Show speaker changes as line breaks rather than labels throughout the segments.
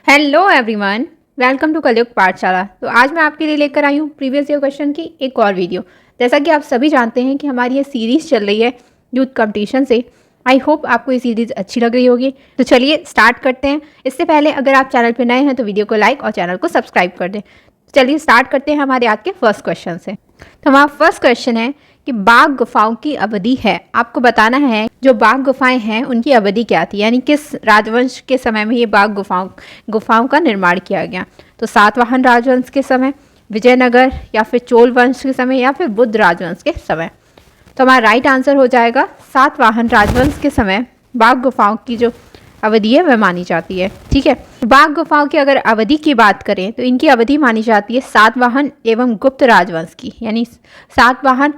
Hello everyone, welcome to कलयुग पाठशाला। तो आज मैं आपके लिए लेकर आई हूँ प्रीवियस ईयर क्वेश्चन की एक और वीडियो। जैसा कि आप सभी जानते हैं कि हमारी ये सीरीज़ चल रही है यूथ कंपटीशन से। आई होप आपको ये सीरीज़ अच्छी लग रही होगी। तो चलिए स्टार्ट करते हैं। इससे पहले अगर आप चैनल पर नए हैं तो वीडियो को लाइक और चैनल को सब्सक्राइब कर दें। चलिए स्टार्ट करते हैं हमारे आज के फर्स्ट क्वेश्चन से। तो हमारा फर्स्ट क्वेश्चन है कि बाघ गुफाओं की अवधि है। आपको बताना है जो बाघ गुफाएं हैं उनकी अवधि क्या थी, यानी किस राजवंश के समय में ये बाघ गुफाओं का निर्माण किया गया। तो सातवाहन राजवंश के समय, विजयनगर या फिर चोल वंश के समय या फिर बुद्ध राजवंश के समय। तो हमारा राइट आंसर हो जाएगा सातवाहन राजवंश के समय बाघ गुफाओं की जो अवधि है वह मानी जाती है। ठीक है, बाघ गुफाओं की अगर अवधि की बात करें तो इनकी अवधि मानी जाती है सातवाहन एवं गुप्त राजवंश की, यानी सातवाहन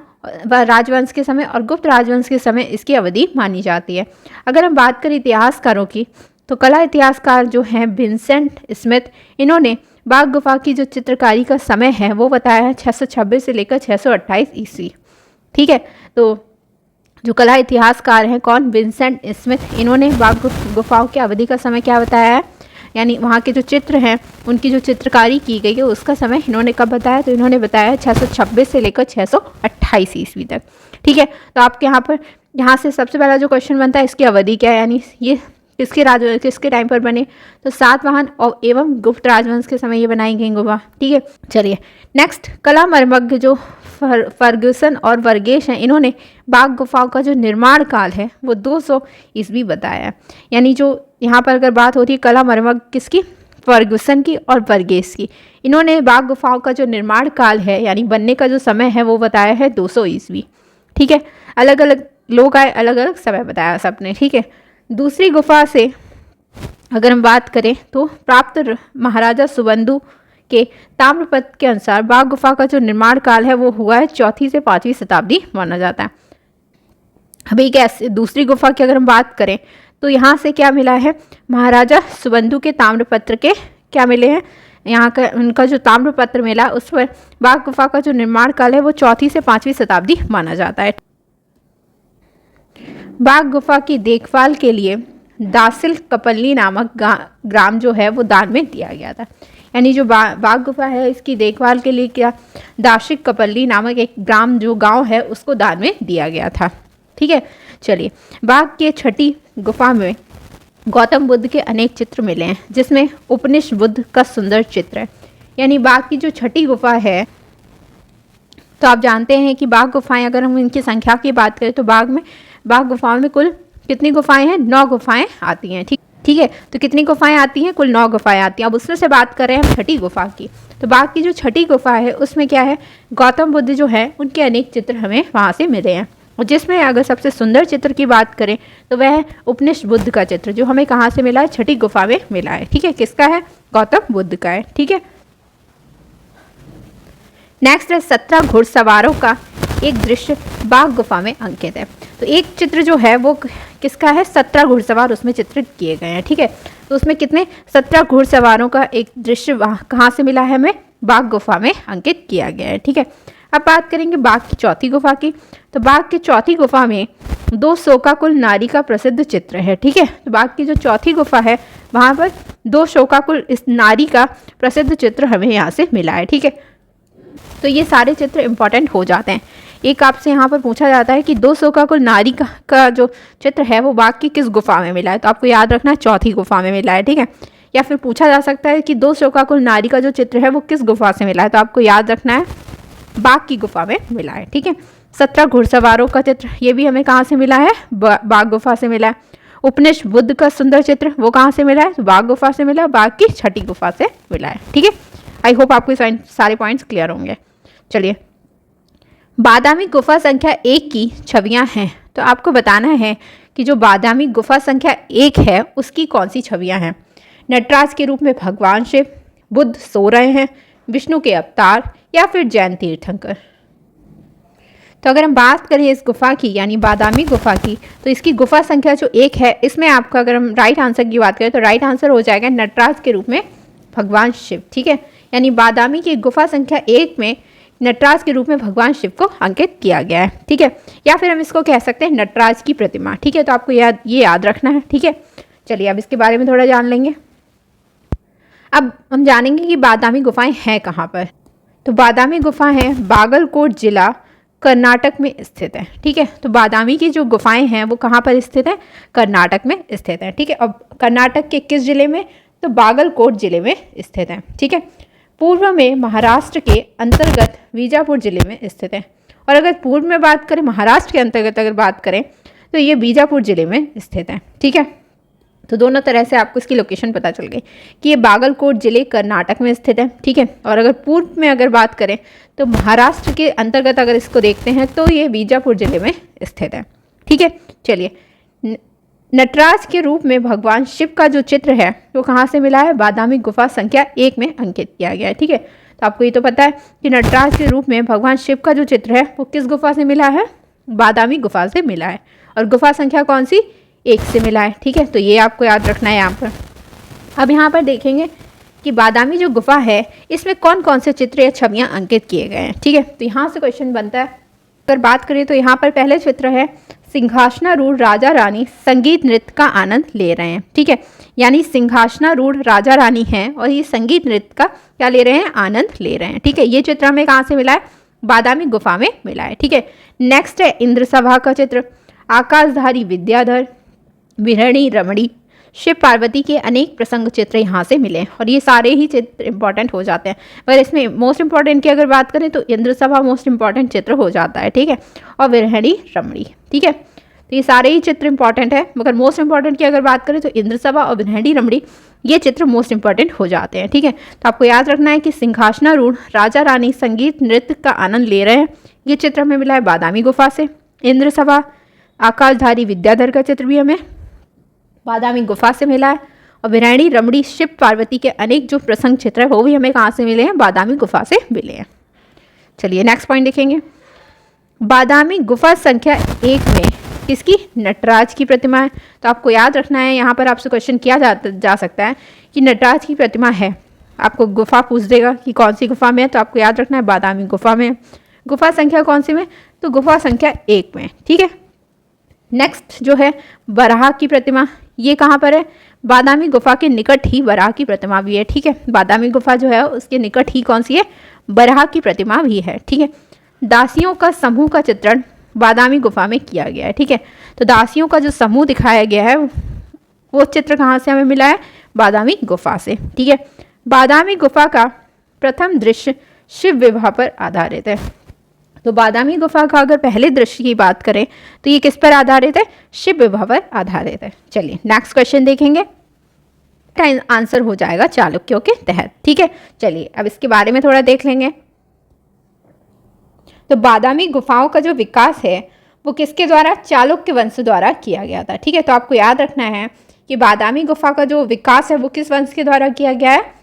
राजवंश के समय और गुप्त राजवंश के समय इसकी अवधि मानी जाती है। अगर हम बात करें इतिहासकारों की तो कला इतिहासकार जो हैं विंसेंट स्मिथ, इन्होंने बाघ गुफा की जो चित्रकारी का समय है वो बताया है 626 से लेकर 628 ईस्वी। ठीक है, तो जो कला इतिहासकार हैं कौन, विंसेंट स्मिथ, इन्होंने बाघ गुफाओं की अवधि का समय क्या बताया है, यानी वहाँ के जो चित्र हैं उनकी जो चित्रकारी की गई है उसका समय इन्होंने कब बताया, तो इन्होंने बताया 626 से लेकर 628 ईस्वी तक। ठीक है, तो आपके यहाँ से सबसे पहला जो क्वेश्चन बनता है इसकी अवधि क्या है, यानी ये किसके टाइम पर बने, तो सातवाहन और एवं गुप्त राजवंश के समय ये बनाई गई गुफा। ठीक है, चलिए नेक्स्ट, कला मर्मज्ञ जो फर्ग्यूसन और वर्गेश हैं, इन्होंने बाघ गुफाओं का जो निर्माण काल है वो 200 ईस्वी बताया है। यानी जो यहाँ पर अगर बात होती है कला मर्मज्ञ किसकी, फर्ग्यूसन की और वर्गेश की, इन्होंने बाघ गुफाओं का जो निर्माण काल है यानी बनने का जो समय है वो बताया है 200 ईस्वी। ठीक है, अलग अलग लोग आए, अलग अलग समय बताया सबने। ठीक है, दूसरी गुफा से अगर हम बात करें तो प्राप्त महाराजा सुबंधु के ताम्रपत्र के अनुसार बाघ गुफा का जो निर्माण काल है वो हुआ है 4वीं से 5वीं शताब्दी माना जाता है। अभी कैसे दूसरी गुफा की अगर हम बात करें तो यहाँ से क्या मिला है, महाराजा सुबंधु के ताम्रपत्र के क्या मिले हैं, यहाँ का उनका जो ताम्रपत्र मिला उस पर बाघ गुफा का जो निर्माण काल है वो 4वीं से 5वीं शताब्दी माना जाता है। बाघ गुफा की देखभाल के लिए दासिल कपल्ली नामक ग्राम जो है वो दान में दिया गया था। यानी जो बाघ गुफा है इसकी देखभाल के लिए क्या दासिल कपल्ली नामक एक ग्राम जो गांव है उसको दान में दिया गया था। ठीक है, चलिए बाघ के छठी गुफा में गौतम बुद्ध के अनेक चित्र मिले हैं जिसमें उपनिषद बुद्ध का सुंदर चित्र है। यानी बाघ की जो छठी गुफा है, तो आप जानते हैं कि बाघ गुफाएं अगर हम इनकी संख्या की बात करें तो बाघ गुफाओं में कुल कितनी गुफाएं हैं, 9 गुफाएं आती हैं। ठीक है, तो कितनी गुफाएं आती हैं, कुल 9 गुफाएं आती हैं। अब उसमें से बात कर रहे हैं हम छठी गुफा की। तो बाघ की जो छठी गुफा है उसमें क्या है, गौतम बुद्ध जो है उनके अनेक चित्र हमें वहाँ से मिले हैं। और जिसमें अगर सबसे सुंदर चित्र की बात करें तो वह है उपनिषद बुद्ध का चित्र जो हमें कहाँ से मिला है, छठी गुफा में मिला है। ठीक है, किसका है, गौतम बुद्ध का है। ठीक है, नेक्स्ट है 17 घुड़सवारों का एक दृश्य बाघ गुफा में अंकित है। तो एक चित्र जो है वो किसका है, 17 घुड़सवार उसमें चित्रित किए गए हैं। ठीक है, तो उसमें कितने 17 घुड़सवारों का एक दृश्य कहाँ से मिला है, हमें बाघ गुफा में अंकित किया गया है। ठीक है, अब बात करेंगे बाघ की चौथी गुफा की। तो बाघ की चौथी गुफा में 2 शोकाकुल नारी का प्रसिद्ध चित्र है। ठीक है, तो बाघ की जो चौथी गुफा है वहाँ पर 2 शोकाकुल इस नारी का प्रसिद्ध चित्र हमें यहाँ से मिला है। ठीक है, तो ये सारे चित्र इंपॉर्टेंट हो जाते हैं। एक आपसे यहाँ पर पूछा जाता है कि 2 शोकाकुल नारी का जो चित्र है वो बाघ की किस गुफा में मिला है, तो आपको याद रखना है चौथी गुफा में मिला है। ठीक है, या फिर पूछा जा सकता है कि 2 शोकाकुल नारी का जो चित्र है वो किस गुफा से मिला है, तो आपको याद रखना है बाघ की गुफा में मिला है। ठीक है, 17 घुड़सवारों का चित्र ये भी हमें कहाँ से मिला है, बाघ गुफा से मिला है। उपनिषद बुद्ध का सुंदर चित्र वो कहाँ से मिला है, तो बाघ गुफा से मिला है, बाघ की छठी गुफा से मिला है। ठीक है, आई होप आपको सारे पॉइंट्स क्लियर होंगे। चलिए, बादामी गुफा संख्या 1 की छवियां हैं। तो आपको बताना है कि जो बादामी गुफा संख्या 1 है उसकी कौन सी छवियां हैं। नटराज के रूप में भगवान शिव, बुद्ध सो रहे हैं, विष्णु के अवतार या फिर जैन तीर्थंकर। तो अगर हम बात करें इस गुफा की यानी बादामी गुफा की, तो इसकी गुफा संख्या जो 1 है इसमें आपका अगर हम राइट आंसर की बात करें तो राइट आंसर हो जाएगा नटराज के रूप में भगवान शिव। ठीक है, यानी बादामी की गुफा संख्या 1 में नटराज के रूप में भगवान शिव को अंकित किया गया है। ठीक है, या फिर हम इसको कह सकते हैं नटराज की प्रतिमा। ठीक है, तो आपको ये याद रखना है। ठीक है, चलिए अब इसके बारे में थोड़ा जान लेंगे। अब हम जानेंगे कि बादामी गुफाएं हैं कहाँ पर। तो बादामी गुफा है बागलकोट जिला कर्नाटक में स्थित है। ठीक है, तो बादामी की जो गुफाएं हैं वो कहाँ पर स्थित है? कर्नाटक में स्थित है। ठीक है, अब कर्नाटक के किस जिले में? तो बागलकोट जिले में स्थित है। ठीक है, पूर्व में महाराष्ट्र के अंतर्गत बीजापुर जिले में स्थित है। और अगर पूर्व में बात करें, महाराष्ट्र के अंतर्गत अगर बात करें तो ये बीजापुर जिले में स्थित है। ठीक है, तो दोनों तरह से आपको इसकी लोकेशन पता चल गई कि ये बागलकोट जिले कर्नाटक में स्थित है। ठीक है, और अगर पूर्व में अगर बात करें तो महाराष्ट्र के अंतर्गत अगर इसको देखते हैं तो ये बीजापुर जिले में स्थित है। ठीक है, चलिए, नटराज के रूप में भगवान शिव का जो चित्र है वो कहाँ से मिला है? बादामी गुफा संख्या 1 में अंकित किया गया है। ठीक है, तो आपको ये तो पता है कि नटराज के रूप में भगवान शिव का जो चित्र है वो किस गुफा से मिला है? बादामी गुफा से मिला है। और गुफा संख्या कौन सी? 1 से मिला है। ठीक है, तो ये आपको याद रखना है यहाँ पर। अब यहाँ पर देखेंगे कि बादामी जो गुफा है इसमें कौन कौन से चित्र या छवियाँ अंकित किए गए हैं। ठीक है, तो यहाँ से क्वेश्चन बनता है। अगर बात करें तो यहाँ पर पहले चित्र है सिंहासनारूढ़ राजा रानी संगीत नृत्य का आनंद ले रहे हैं। ठीक है, यानी सिंहासनारूढ़ राजा रानी हैं और ये संगीत नृत्य का क्या ले रहे हैं? आनंद ले रहे हैं। ठीक है, ये चित्र हमें कहाँ से मिला है? बादामी गुफा में मिला है। ठीक है, नेक्स्ट है इंद्र सभा का चित्र। आकाशधारी विद्याधर, विरहणी रमणी, शिव पार्वती के अनेक प्रसंग चित्र यहाँ से मिले हैं और ये सारे ही चित्र इंपॉर्टेंट हो जाते हैं। मगर इसमें मोस्ट इंपॉर्टेंट की अगर बात करें तो इंद्र सभा मोस्ट इंपॉर्टेंट चित्र हो जाता है। ठीक है, और विरहणी रमणी। ठीक है, तो ये सारे ही चित्र इंपॉर्टेंट है, मगर मोस्ट इंपॉर्टेंट की अगर बात करें तो इंद्र सभा और विरहणी रमणी ये चित्र मोस्ट इंपॉर्टेंट हो जाते हैं। ठीक है, तो आपको याद रखना है कि सिंहासनारूढ़ राजा रानी संगीत नृत्य का आनंद ले रहे हैं, ये चित्र हमें मिला है बादामी गुफा से। इंद्र सभा आकाशधारी विद्याधर का चित्र भी हमें बादामी गुफा से मिला है। और विरहणी रमणी शिव पार्वती के अनेक जो प्रसंग चित्र है वो भी हमें कहाँ से मिले हैं? बादामी गुफा से मिले हैं। चलिए नेक्स्ट पॉइंट देखेंगे। बादामी गुफा संख्या 1 में किसकी? नटराज की प्रतिमा है। तो आपको याद रखना है, यहाँ पर आपसे क्वेश्चन किया जा सकता है कि नटराज की प्रतिमा है, आपको गुफा पूछ देगा कि कौन सी गुफा में है, तो आपको याद रखना है बादामी गुफा में। गुफा संख्या कौन सी में? तो गुफा संख्या 1 में। ठीक है, नेक्स्ट जो है बराह की प्रतिमा, ये कहाँ पर है? बादामी गुफा के निकट ही बराह की प्रतिमा भी है। ठीक है, बादामी गुफा जो है उसके निकट ही कौन सी है? बराह की प्रतिमा भी है। ठीक है, दासियों का समूह का चित्रण बादामी गुफा में किया गया है। ठीक है, तो दासियों का जो समूह दिखाया गया है वो चित्र कहाँ से हमें मिला है? बादामी गुफा से। ठीक है, बादामी गुफा का प्रथम दृश्य शिव विवाह पर आधारित है। तो बादामी गुफा का अगर पहले दृश्य की बात करें तो ये किस पर आधारित है? शिव विवाह पर आधारित है। चलिए नेक्स्ट क्वेश्चन देखेंगे, आंसर हो जाएगा चालुक्यों के तहत। ठीक है, चलिए अब इसके बारे में थोड़ा देख लेंगे। तो बादामी गुफाओं का जो विकास है वो किसके द्वारा? चालुक्य वंश द्वारा किया गया था। ठीक है, तो आपको याद रखना है कि बादामी गुफा का जो विकास है वो किस वंश के द्वारा किया गया है?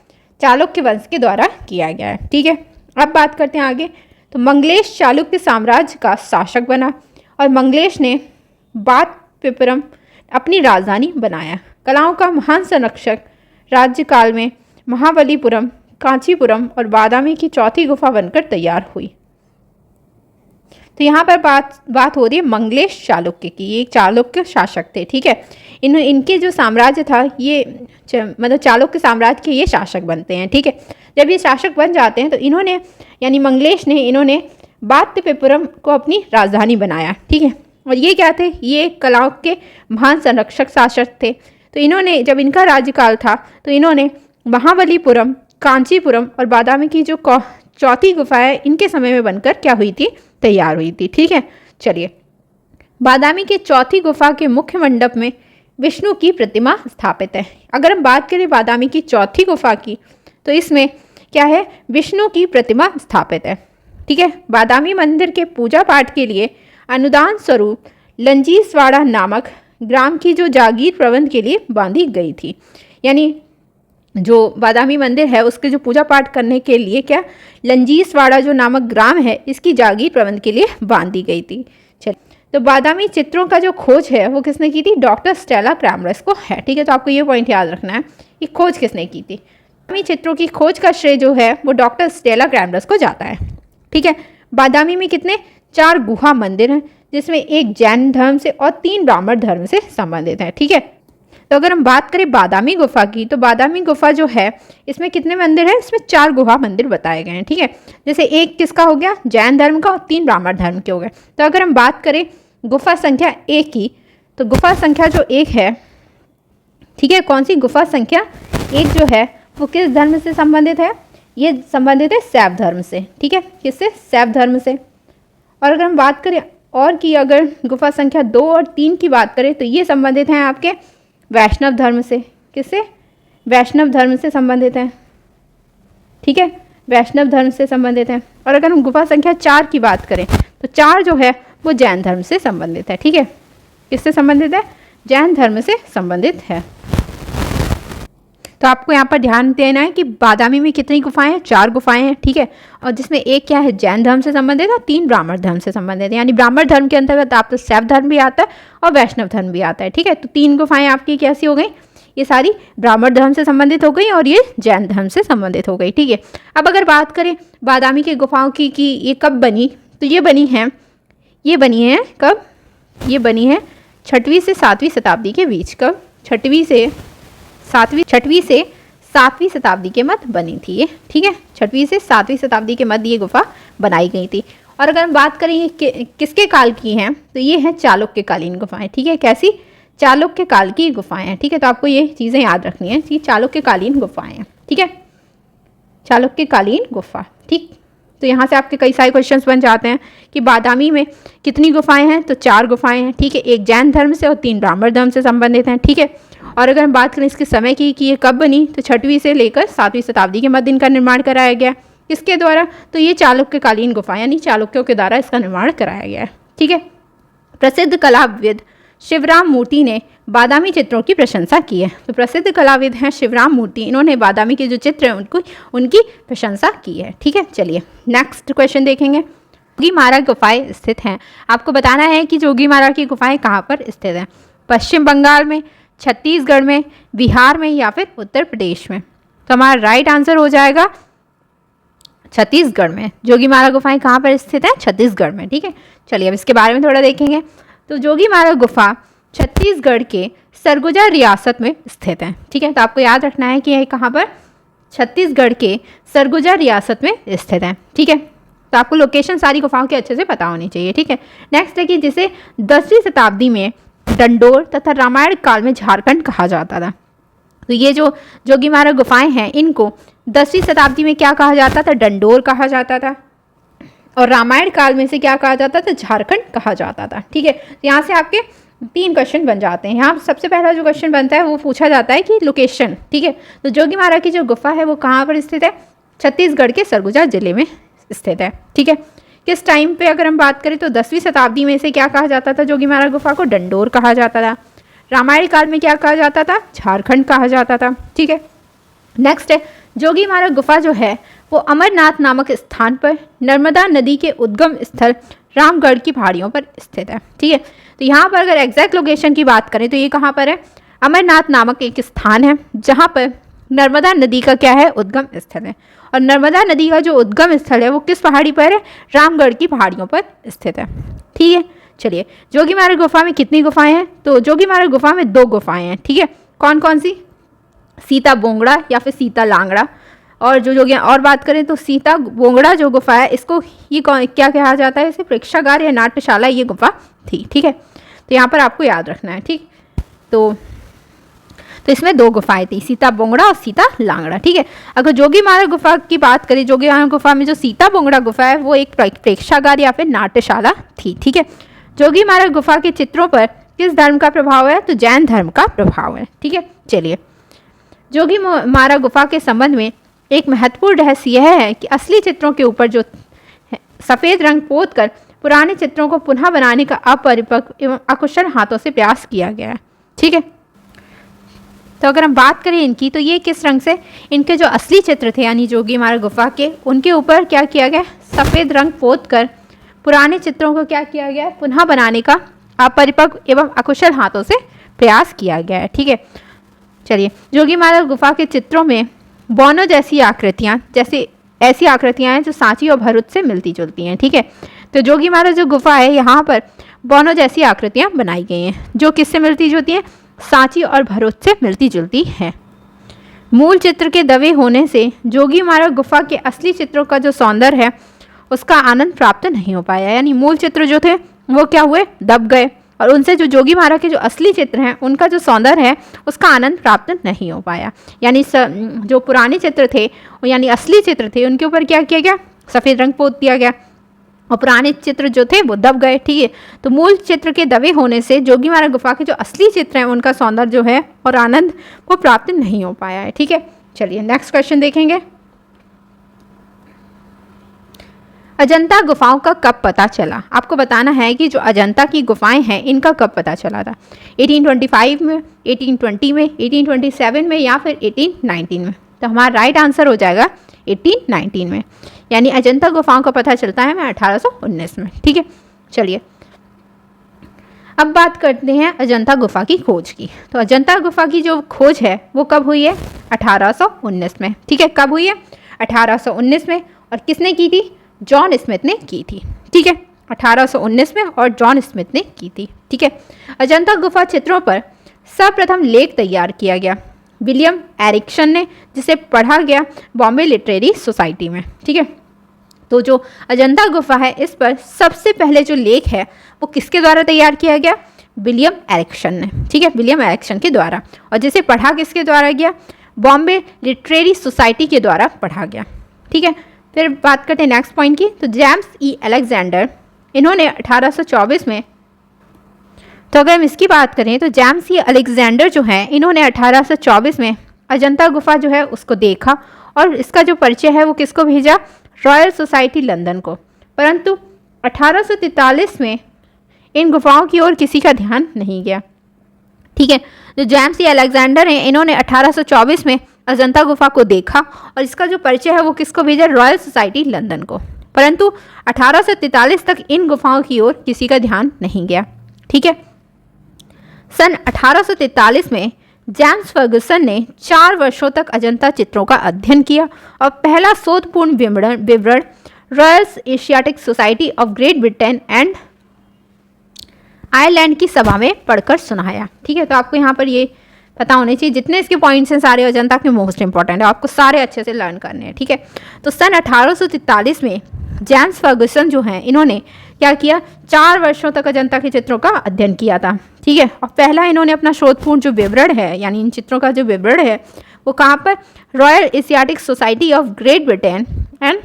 चालुक्य वंश के द्वारा किया गया है। ठीक है, अब बात करते हैं आगे। तो मंगलेश चालुक्य साम्राज्य का शासक बना और मंगलेश ने बातपिपुरम अपनी राजधानी बनाया। कलाओं का महान संरक्षक राज्यकाल में महाबलीपुरम, कांचीपुरम और बादामी की चौथी गुफा बनकर तैयार हुई। तो यहाँ पर बात हो रही है मंगलेश चालुक्य की। ये चालुक्य शासक थे। ठीक है, इनके जो साम्राज्य था ये मतलब चालुक्य साम्राज्य के ये शासक बनते हैं। ठीक है, जब ये शासक बन जाते हैं तो इन्होंने यानी मंगलेश ने इन्होंने बातपिपुरम को अपनी राजधानी बनाया। ठीक है, और ये क्या थे? ये कलाओं के महान संरक्षक शासक थे। तो इन्होंने जब इनका राज्यकाल था तो इन्होंने महाबलीपुरम, कांचीपुरम और बादामी की जो चौथी गुफा है इनके समय में बनकर क्या हुई थी? तैयार हुई थी। ठीक है, चलिए बादामी की चौथी गुफा के मुख्य मंडप में विष्णु की प्रतिमा स्थापित है। अगर हम बात करें बादामी की चौथी गुफा की तो इसमें क्या है? विष्णु की प्रतिमा स्थापित है। ठीक है, बादामी मंदिर के पूजा पाठ के लिए अनुदान स्वरूप लंजीसवाड़ा नामक ग्राम की जो जागीर प्रबंध के लिए बांधी गई थी। यानी जो बादामी मंदिर है उसके जो पूजा पाठ करने के लिए क्या लंजीसवाड़ा जो नामक ग्राम है इसकी जागीर प्रबंध के लिए बांधी गई थी। चलिए, तो बादामी चित्रों का जो खोज है वो किसने की थी? डॉक्टर स्टेला क्रैमरस को है। ठीक है, तो आपको ये पॉइंट याद रखना है कि खोज किसने की थी। बादामी चित्रों की खोज का श्रेय जो है वो डॉक्टर स्टेला क्रैमरस को जाता है। ठीक है, बादामी में कितने? 4 गुहा मंदिर हैं जिसमें एक जैन धर्म से और 3 ब्राह्मण धर्म से संबंधित है। ठीक है, तो अगर हम बात करें बादामी गुफा की, तो बादामी गुफा जो है इसमें कितने मंदिर हैं? इसमें 4 गुहा मंदिर बताए गए हैं, ठीक है। जैसे एक किसका हो गया? जैन धर्म का, और 3 ब्राह्मण धर्म के हो गए। तो अगर हम बात करें गुफा संख्या 1 की, तो गुफा संख्या जो 1 है, ठीक है, कौन सी? गुफा संख्या 1 जो है वो किस धर्म से संबंधित है? ये संबंधित है शैव धर्म से, ठीक है। किससे? शैव धर्म से। और अगर हम बात करें और की, अगर गुफा संख्या 2 और 3 की बात करें, तो ये संबंधित हैं आपके वैष्णव धर्म से। किससे? वैष्णव धर्म से संबंधित हैं, ठीक है, वैष्णव धर्म से संबंधित हैं। और अगर हम गुफा संख्या 4 की बात करें, तो 4 जो है वो जैन धर्म से संबंधित है, ठीक है। किससे संबंधित है? जैन धर्म से संबंधित है। तो आपको यहाँ पर ध्यान देना है कि बादामी में कितनी गुफाएं हैं? 4 गुफाएं हैं, ठीक है। और जिसमें एक क्या है? जैन धर्म से संबंधित है, और 3 ब्राह्मण धर्म से संबंधित है। यानी ब्राह्मण धर्म के अंतर्गत आप तो शैव धर्म भी आता है और वैष्णव धर्म भी आता है, ठीक है। तो 3 गुफाएं आपकी कैसी हो गई? ये सारी ब्राह्मण धर्म से संबंधित हो गई और ये जैन धर्म से संबंधित हो गई, ठीक है। अब अगर बात करें बादामी की गुफाओं की कि ये कब बनी, तो ये बनी है कब? ये बनी है 6वीं से 7वीं शताब्दी के बीच। कब? 6वीं से 7वीं शताब्दी के मध्य बनी थी ये, ठीक है। 6वीं से 7वीं शताब्दी के मध्य ये गुफा बनाई गई थी। और अगर हम बात करें किसके काल की हैं, तो ये हैं चालुक्यकालीन गुफाएं, ठीक है। कैसी? चालुक्यकाल की गुफाएं हैं, ठीक है। तो आपको ये चीज़ें याद रखनी है कि चालुक्यकालीन गुफाएं हैं, ठीक है। चालुक्यकालीन गुफा, ठीक। तो यहाँ से आपके कई सारे क्वेश्चंस बन जाते हैं कि बादामी में कितनी गुफाएं हैं? तो 4 गुफाएं हैं, ठीक है। एक जैन धर्म से और 3 ब्राह्मण धर्म से संबंधित हैं, ठीक है। और अगर हम बात करें इसके समय की कि ये कब बनी, तो 6वीं से लेकर 7वीं शताब्दी के मध्य इनका निर्माण कराया गया। किसके द्वारा? तो ये चालुक्यकालीन गुफा यानी चालुक्यों के द्वारा इसका निर्माण कराया गया है, ठीक है। प्रसिद्ध कलाविद शिवराम मूर्ति ने बादामी चित्रों की प्रशंसा की है। तो प्रसिद्ध कलाविद हैं शिवराम मूर्ति, इन्होंने बादामी के जो चित्र हैं उनकी प्रशंसा की है, ठीक है। चलिए नेक्स्ट क्वेश्चन देखेंगे। जोगीमारा गुफाएं स्थित हैं। आपको बताना है कि जोगीमारा की गुफाएं कहाँ पर स्थित हैं? पश्चिम बंगाल में, छत्तीसगढ़ में, बिहार में, या फिर उत्तर प्रदेश में? तो हमारा राइट आंसर हो जाएगा छत्तीसगढ़ में। जोगीमारा गुफाएं कहाँ पर स्थित हैं? छत्तीसगढ़ में, ठीक है। चलिए अब इसके बारे में थोड़ा देखेंगे। तो जोगीमारा गुफा छत्तीसगढ़ के सरगुजा रियासत में स्थित है, ठीक है। तो आपको याद रखना है कि यह कहाँ पर? छत्तीसगढ़ के सरगुजा रियासत में स्थित है, ठीक है। तो आपको लोकेशन सारी गुफाओं के अच्छे से पता होनी चाहिए, ठीक है। नेक्स्ट देखिए, जिसे 10वीं शताब्दी में डंडोर तथा रामायण काल में झारखंड कहा जाता था। तो ये जो जोगीमारा गुफाएं हैं इनको 10वीं शताब्दी में क्या कहा जाता था? डंडोर कहा जाता था। और रामायण काल में से क्या कहा जाता था? झारखंड कहा जाता था, ठीक है। तो यहाँ से आपके 3 क्वेश्चन बन जाते हैं। यहाँ सबसे पहला जो क्वेश्चन बनता है वो पूछा जाता है कि लोकेशन, ठीक है। तो जोगीमारा की जो गुफा है वो कहाँ पर स्थित है? छत्तीसगढ़ के सरगुजा जिले में स्थित है, ठीक है। किस टाइम पे अगर हम बात करें तो 10वीं शताब्दी में से क्या कहा जाता था? जोगीमारा गुफा को डंडोर कहा जाता था। रामायण काल में क्या कहा जाता था? झारखंड कहा जाता था, ठीक है। नेक्स्ट है, जोगीमारा गुफा जो है वो अमरनाथ नामक स्थान पर नर्मदा नदी के उद्गम स्थल रामगढ़ की पहाड़ियों पर स्थित है, ठीक है। तो यहाँ पर अगर एग्जैक्ट लोकेशन की बात करें तो ये कहाँ पर है? अमरनाथ नामक एक स्थान है जहाँ पर नर्मदा नदी का क्या है? उद्गम स्थल है। और नर्मदा नदी का जो उद्गम स्थल है वो किस पहाड़ी पर है? रामगढ़ की पहाड़ियों पर स्थित है, ठीक है। चलिए, जोगीमारा गुफा में कितनी गुफाएं हैं? तो जोगीमारा गुफा में 2 गुफाएं हैं, ठीक है। कौन कौन सी? सीता बोंगड़ा या फिर सीता लांगड़ा। और और बात करें तो सीता बोंगड़ा जो गुफा है इसको ये क्या कहा जाता है? इसे प्रेक्षागार या नाट्यशाला ये गुफा थी, ठीक है। तो यहाँ पर आपको याद रखना है, ठीक। तो इसमें 2 गुफाएं थी, सीता बोंगड़ा और सीता लांगड़ा, ठीक है। अगर जोगीमारा गुफा की बात करें, जोगीमारा गुफा में जो सीता बोंगड़ा गुफा है वो एक प्रेक्षागार या फिर नाट्यशाला थी, ठीक है। जोगीमारा गुफा के चित्रों पर किस धर्म का प्रभाव है? तो जैन धर्म का प्रभाव है, ठीक है। चलिए, जोगीमारा गुफा के संबंध में एक महत्वपूर्ण रहस्य यह है कि असली चित्रों के ऊपर जो सफ़ेद रंग पोत कर पुराने चित्रों को पुनः बनाने का अपरिपक्व एवं अकुशल हाथों से प्रयास किया गया है, ठीक है। तो अगर हम बात करें इनकी, तो ये किस रंग से? इनके जो असली चित्र थे यानी जोगीमारा गुफा के, उनके ऊपर क्या किया गया? सफ़ेद रंग पोत कर पुराने चित्रों को क्या किया गया? पुनः बनाने का अपरिपक्व एवं अकुशल हाथों से प्रयास किया गया है, ठीक है। चलिए, जोगीमारा गुफा के चित्रों में बौनों जैसी आकृतियाँ, जैसे ऐसी आकृतियाँ हैं जो सांची और भरुच से मिलती जुलती हैं, ठीक है। तो जोगीमारा जो गुफा है यहाँ पर बौनों जैसी आकृतियाँ बनाई गई हैं जो किससे मिलती जुलती हैं? सांची और भरूच से मिलती जुलती है। मूल चित्र के दबे होने से जोगीमारा गुफा के असली चित्रों का जो सौंदर्य है उसका आनंद प्राप्त नहीं हो पाया, यानी मूल चित्र जो थे वो क्या हुए, दब गए, और उनसे जो जोगीमारा के जो असली चित्र हैं उनका जो सौंदर्य है उसका आनंद प्राप्त नहीं हो पाया। यानी जो पुराने चित्र थे यानी असली चित्र थे उनके ऊपर क्या किया गया, सफ़ेद रंग पोत दिया गया, और पुराने चित्र जो थे वो दब गए। ठीक है, तो मूल चित्र के दबे होने से जोगीमारा गुफा के जो असली चित्र हैं उनका सौंदर्य जो है और आनंद वो प्राप्त नहीं हो पाया है। ठीक है, चलिए नेक्स्ट क्वेश्चन देखेंगे। अजंता गुफाओं का कब पता चला? आपको बताना है कि जो अजंता की गुफाएं हैं इनका कब पता चला था, 1825 में, 1820 में, 1827 में या फिर 1819 में? तो हमारा राइट आंसर हो जाएगा 1819 में, यानी अजंता गुफाओं का पता चलता है 1819 में। ठीक है, चलिए अब बात करते हैं अजंता गुफा की खोज की। तो अजंता गुफा की जो खोज है वो कब हुई है, 1819 में। ठीक है, कब हुई है, 1819 में, और किसने की थी, जॉन स्मिथ ने की थी। ठीक है, 1819 में और जॉन स्मिथ ने की थी। ठीक है, अजंता गुफा चित्रों पर सर्वप्रथम लेख तैयार किया गया विलियम एरिक्सन ने, जिसे पढ़ा गया बॉम्बे लिटरेरी सोसाइटी में। ठीक है, तो जो अजंता गुफा है इस पर सबसे पहले जो लेख है वो किसके द्वारा तैयार किया गया, विलियम एरिक्सन ने। ठीक है, विलियम एरिक्सन के द्वारा, और जिसे पढ़ा किसके द्वारा गया, बॉम्बे लिटरेरी सोसाइटी के द्वारा पढ़ा गया। ठीक है, फिर बात करते हैं नेक्स्ट पॉइंट की। तो जेम्स ई अलेक्जेंडर, इन्होंने 1824 में, तो अगर हम इसकी बात करें तो जेम्स ई अलेक्जेंडर जो हैं इन्होंने 1824 में अजंता गुफा जो है उसको देखा, और इसका जो परिचय है वो किसको भेजा, रॉयल सोसाइटी लंदन को। परंतु 1843 में इन गुफाओं की ओर किसी का ध्यान नहीं गया। ठीक है, जो जेम्स ई अलेक्जेंडर हैं इन्होंने 1824 में अजंता गुफा को देखा, और इसका जो परिचय है वो किसको भेजा, रॉयल सोसाइटी लंदन को। परंतु 1843 तक इन गुफाओं की ओर किसी का ध्यान नहीं गया। ठीक है, सन 1843 में जेम्स फर्गुसन ने 4 वर्षों तक अजंता चित्रों का अध्ययन किया और पहला शोधपूर्ण विवरण royal Asiatic society of great Britain and Ireland की सभा में पढ़कर सुनाया। ठीक है, तो आपको यहाँ पर ये पता होने चाहिए, जितने इसके पॉइंट्स हैं सारे अजंता के मोस्ट इंपॉर्टेंट है, आपको सारे अच्छे से लर्न करने हैं। ठीक है, तो सन 1843 में जेम्स फर्गुसन जो हैं इन्होंने क्या किया, 4 वर्षों तक अजंता के चित्रों का अध्ययन किया था। ठीक है, और पहला इन्होंने अपना शोधपूर्ण जो विवरण है यानी इन चित्रों का जो विवरण है वो कहाँ पर, royal Asiatic society of great Britain and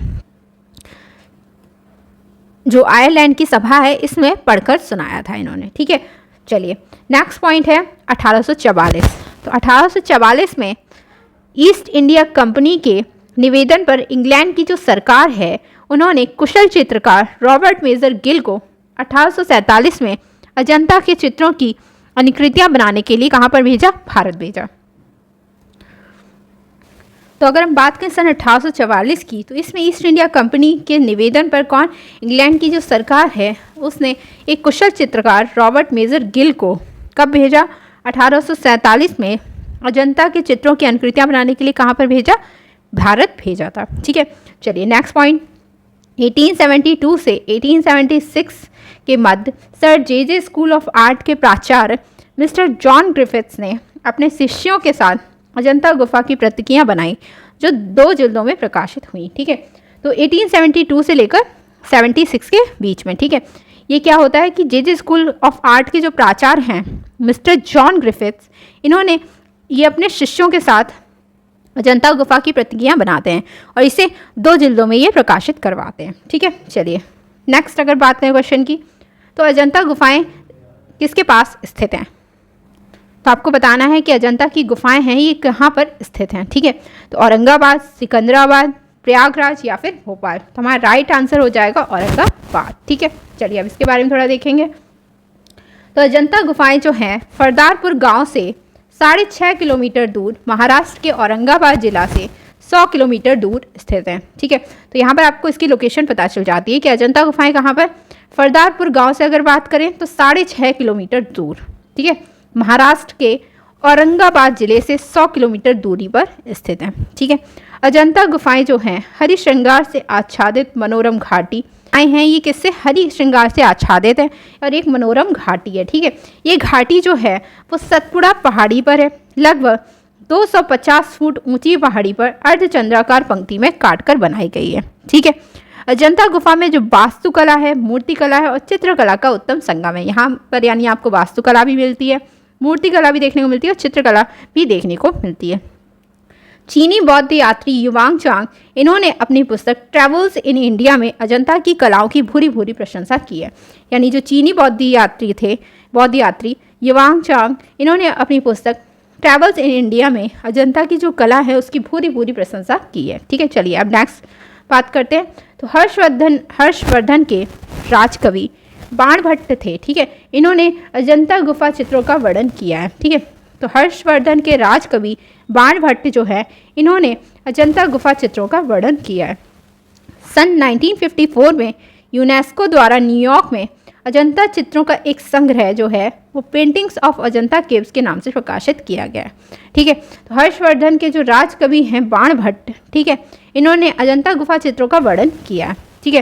जो आयरलैंड की सभा है इसमें पढ़कर सुनाया था इन्होंने। ठीक है, चलिए नेक्स्ट पॉइंट है 1844। तो 1844 में ईस्ट इंडिया कंपनी के निवेदन पर इंग्लैंड की जो सरकार है उन्होंने कुशल चित्रकार रॉबर्ट मेजर गिल को 1847 में अजंता के चित्रों की अनुकृतियां बनाने के लिए कहाँ पर भेजा, भारत भेजा। तो अगर हम बात करें सन 1844 की, तो इसमें ईस्ट इंडिया कंपनी के निवेदन पर कौन, इंग्लैंड की जो सरकार है उसने एक कुशल चित्रकार रॉबर्ट मेजर गिल को कब भेजा, 1847 में अजंता के चित्रों की अनुकृतियां बनाने के लिए कहाँ पर भेजा, भारत भेजा था। ठीक है, चलिए नेक्स्ट पॉइंट, 1872 से 1876 के मध्य sir J school of art के प्राचार्य मिस्टर जॉन ग्रिफिथ्स ने अपने शिष्यों के साथ अजंता गुफा की प्रतिकृतियां बनाई जो 2 जिल्दों में प्रकाशित हुई। ठीक है, तो 1872 से लेकर 76 के बीच में। ठीक है, ये क्या होता है कि जे स्कूल ऑफ आर्ट के जो प्राचार्य हैं मिस्टर जॉन ग्रिफिथ्स, इन्होंने ये अपने शिष्यों के साथ अजंता गुफा की प्रतिकृतियां बनाते हैं और इसे 2 जिल्दों में ये प्रकाशित करवाते हैं। ठीक है, चलिए नेक्स्ट अगर बात करें क्वेश्चन की, तो अजंता गुफाएं किसके पास स्थित हैं? तो आपको बताना है कि अजंता की गुफाएं हैं ये कहाँ पर स्थित हैं। ठीक है, तो औरंगाबाद, सिकंदराबाद, प्रयागराज या फिर भोपाल। तो हमारा राइट आंसर हो जाएगा औरंगाबाद। ठीक है, चलिए अब इसके बारे में थोड़ा देखेंगे। तो अजंता गुफाएं जो हैं फरदारपुर गांव से 6.5 किलोमीटर दूर महाराष्ट्र के औरंगाबाद जिला से 100 किलोमीटर दूर स्थित हैं। ठीक है, तो यहाँ पर आपको इसकी लोकेशन पता चल जाती है कि अजंता गुफाएं कहाँ पर, फरदारपुर गांव से अगर बात करें तो 6.5 किलोमीटर दूर। ठीक है, महाराष्ट्र के औरंगाबाद जिले से 100 किलोमीटर दूरी पर स्थित हैं। ठीक है, अजंता गुफाएं जो हैं हरिश्रृंगार से आच्छादित मनोरम घाटी आए हैं ये किससे, हरी श्रृंगार से आच्छादित है और एक मनोरम घाटी है। ठीक है, ये घाटी जो है वो सतपुड़ा पहाड़ी पर है। लगभग 250 फुट ऊंची पहाड़ी पर अर्धचंद्राकार पंक्ति में काटकर बनाई गई है। ठीक है, अजंता गुफा में जो वास्तुकला है, मूर्तिकला है और चित्रकला का उत्तम संगम है। यहाँ पर यानी आपको वास्तुकला भी मिलती है, मूर्तिकला भी देखने को मिलती है और चित्रकला भी देखने को मिलती है। चीनी बौद्ध यात्री युवांग चांग, इन्होंने अपनी पुस्तक ट्रैवल्स इन इंडिया में अजंता की कलाओं की भूरी भूरी प्रशंसा की है। यानी जो चीनी बौद्ध यात्री युवांग चांग, इन्होंने अपनी पुस्तक ट्रैवल्स इन इंडिया में अजंता की जो कला है उसकी भूरी भूरी प्रशंसा की है। ठीक है, चलिए अब नेक्स्ट बात करते हैं। तो हर्षवर्धन के राजकवि बाणभट्ट थे। ठीक है, इन्होंने अजंता गुफा चित्रों का वर्णन किया है। ठीक है, तो हर्षवर्धन के राजकवि बाणभट्ट जो है इन्होंने अजंता गुफा चित्रों का वर्णन किया है। सन 1954 में यूनेस्को द्वारा न्यूयॉर्क में अजंता चित्रों का एक संग्रह जो है वो पेंटिंग्स ऑफ अजंता केव्स के नाम से प्रकाशित किया गया है। ठीक है, तो हर्षवर्धन के जो राजकवि हैं बाणभट्ट, ठीक है, इन्होंने अजंता गुफा चित्रों का वर्णन किया है। ठीक है,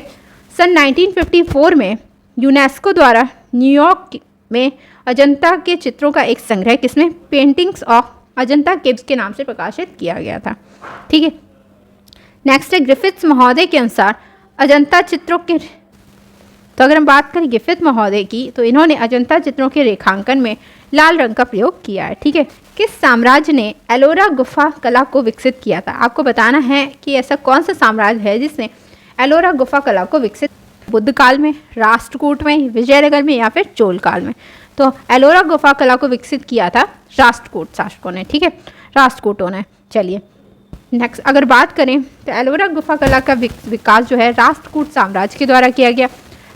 सन 1954 में यूनेस्को द्वारा न्यूयॉर्क में अजंता के चित्रों का एक संग्रह किसमें, पेंटिंग्स ऑफ अजंता केव्स के नाम से प्रकाशित किया गया था। ठीक है, नेक्स्ट है ग्रिफिथ्स महोदय के अनुसार अजंता चित्रों के, तो अगर हम बात करें ग्रिफिथ महोदय की, तो इन्होंने अजंता चित्रों के रेखांकन में लाल रंग का प्रयोग किया है। ठीक है, किस साम्राज्य ने एलोरा गुफा कला को विकसित किया था? आपको बताना है कि ऐसा कौन सा साम्राज्य है जिसने एलोरा गुफा कला को विकसित, बुद्ध काल में, राष्ट्रकूट में, विजयनगर में या फिर चोल काल में? तो एलोरा गुफा कला को विकसित किया था राष्ट्रकूट शासकों ने। ठीक है, राष्ट्रकूटों ने। चलिए नेक्स्ट अगर बात करें तो एलोरा गुफा कला का विकास जो है राष्ट्रकूट साम्राज्य के द्वारा किया गया,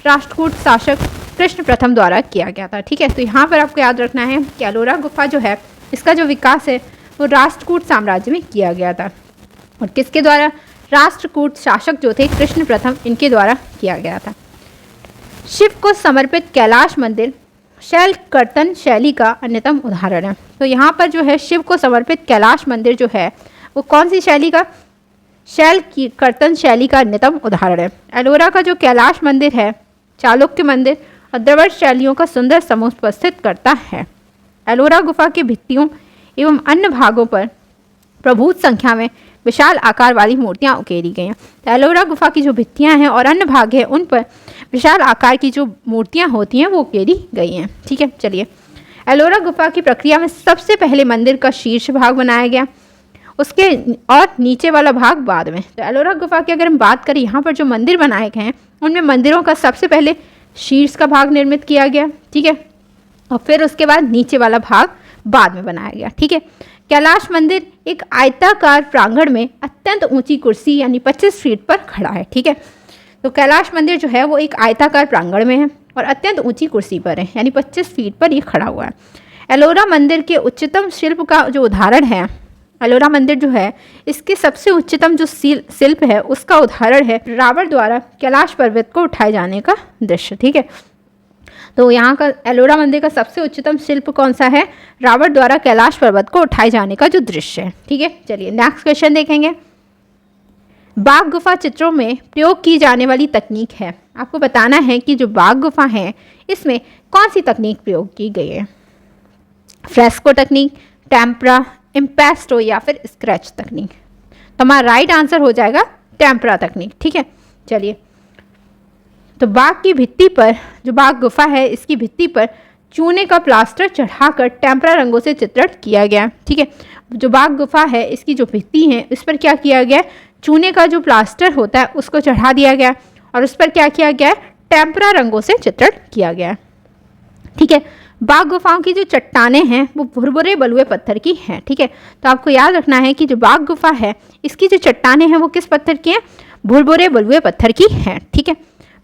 राष्ट्रकूट शासक कृष्ण प्रथम द्वारा किया गया था। ठीक है, तो यहाँ पर आपको याद रखना है कि एलोरा गुफा जो है इसका जो विकास है वो राष्ट्रकूट साम्राज्य में किया गया था और किसके द्वारा, राष्ट्रकूट शासक जो थे कृष्ण प्रथम, इनके द्वारा किया गया था। शिव को समर्पित कैलाश मंदिर शैल कर्तन शैली का अन्यतम उदाहरण है। तो यहाँ पर जो है शिव को समर्पित कैलाश मंदिर जो है वो कौन सी शैली का, शैल की कर्तन शैली का अन्यतम उदाहरण है। एलोरा का जो कैलाश मंदिर है चालुक्य मंदिर और द्रविड़ शैलियों का सुंदर समूह उपस्थित करता है। एलोरा गुफा की भित्तियों एवं अन्य भागों पर प्रभुत संख्या में विशाल आकार वाली मूर्तियां उकेरी गई हैं। तो एलोरा गुफा की जो भित्तियां हैं और अन्य भाग हैं उन पर विशाल आकार की जो मूर्तियां होती हैं वो उकेरी गई हैं। ठीक है, चलिए एलोरा गुफा की प्रक्रिया में सबसे पहले मंदिर का शीर्ष भाग बनाया गया, उसके और नीचे वाला भाग बाद में। तो एलोरा गुफा की अगर हम बात करें, यहाँ पर जो मंदिर बनाए गए हैं उनमें मंदिरों का सबसे पहले शीर्ष का भाग निर्मित किया गया। ठीक है, और फिर उसके बाद नीचे वाला भाग बाद में बनाया गया। ठीक है, कैलाश मंदिर एक आयताकार प्रांगण में अत्यंत ऊंची कुर्सी यानी 25 फीट पर खड़ा है। ठीक है, तो कैलाश मंदिर जो है वो एक आयताकार प्रांगण में है और अत्यंत ऊंची कुर्सी पर है यानी 25 फीट पर ये खड़ा हुआ है। एलोरा मंदिर के उच्चतम शिल्प का जो उदाहरण है, एलोरा मंदिर जो है इसके सबसे उच्चतम जो शिल्प है उसका उदाहरण है रावण द्वारा कैलाश पर्वत को उठाए जाने का दृश्य। ठीक है, तो यहाँ का एलोरा मंदिर का सबसे उच्चतम शिल्प कौन सा है, रावण द्वारा कैलाश पर्वत को उठाए जाने का जो दृश्य है। ठीक है, चलिए नेक्स्ट क्वेश्चन देखेंगे। बाघ गुफा चित्रों में प्रयोग की जाने वाली तकनीक है, आपको बताना है कि जो बाघ गुफा है इसमें कौन सी तकनीक प्रयोग की गई है। फ्रेस्को तकनीक, टेम्परा, इम्पेस्टो या फिर स्क्रैच तकनीक। तो हमारा राइट आंसर हो जाएगा टेम्परा तकनीक। ठीक है, चलिए तो बाघ की भित्ति पर, जो बाघ गुफा है इसकी भित्ति पर चूने का प्लास्टर चढ़ाकर टेम्परा रंगों से चित्रण किया गया। ठीक है, जो बाघ गुफा है इसकी जो भित्ति है इस पर क्या किया गया, चूने का जो प्लास्टर होता है उसको चढ़ा दिया गया और उस पर क्या किया गया, टेम्परा रंगों से चित्रण किया गया। ठीक है, बाघ गुफाओं की जो चट्टानें हैं वो भुरभुरे बलुए पत्थर की हैं। ठीक है, तो आपको याद रखना है कि जो बाघ गुफा है इसकी जो चट्टानें हैं वो किस पत्थर की हैं, भुरभुरे बलुए पत्थर की हैं। ठीक है,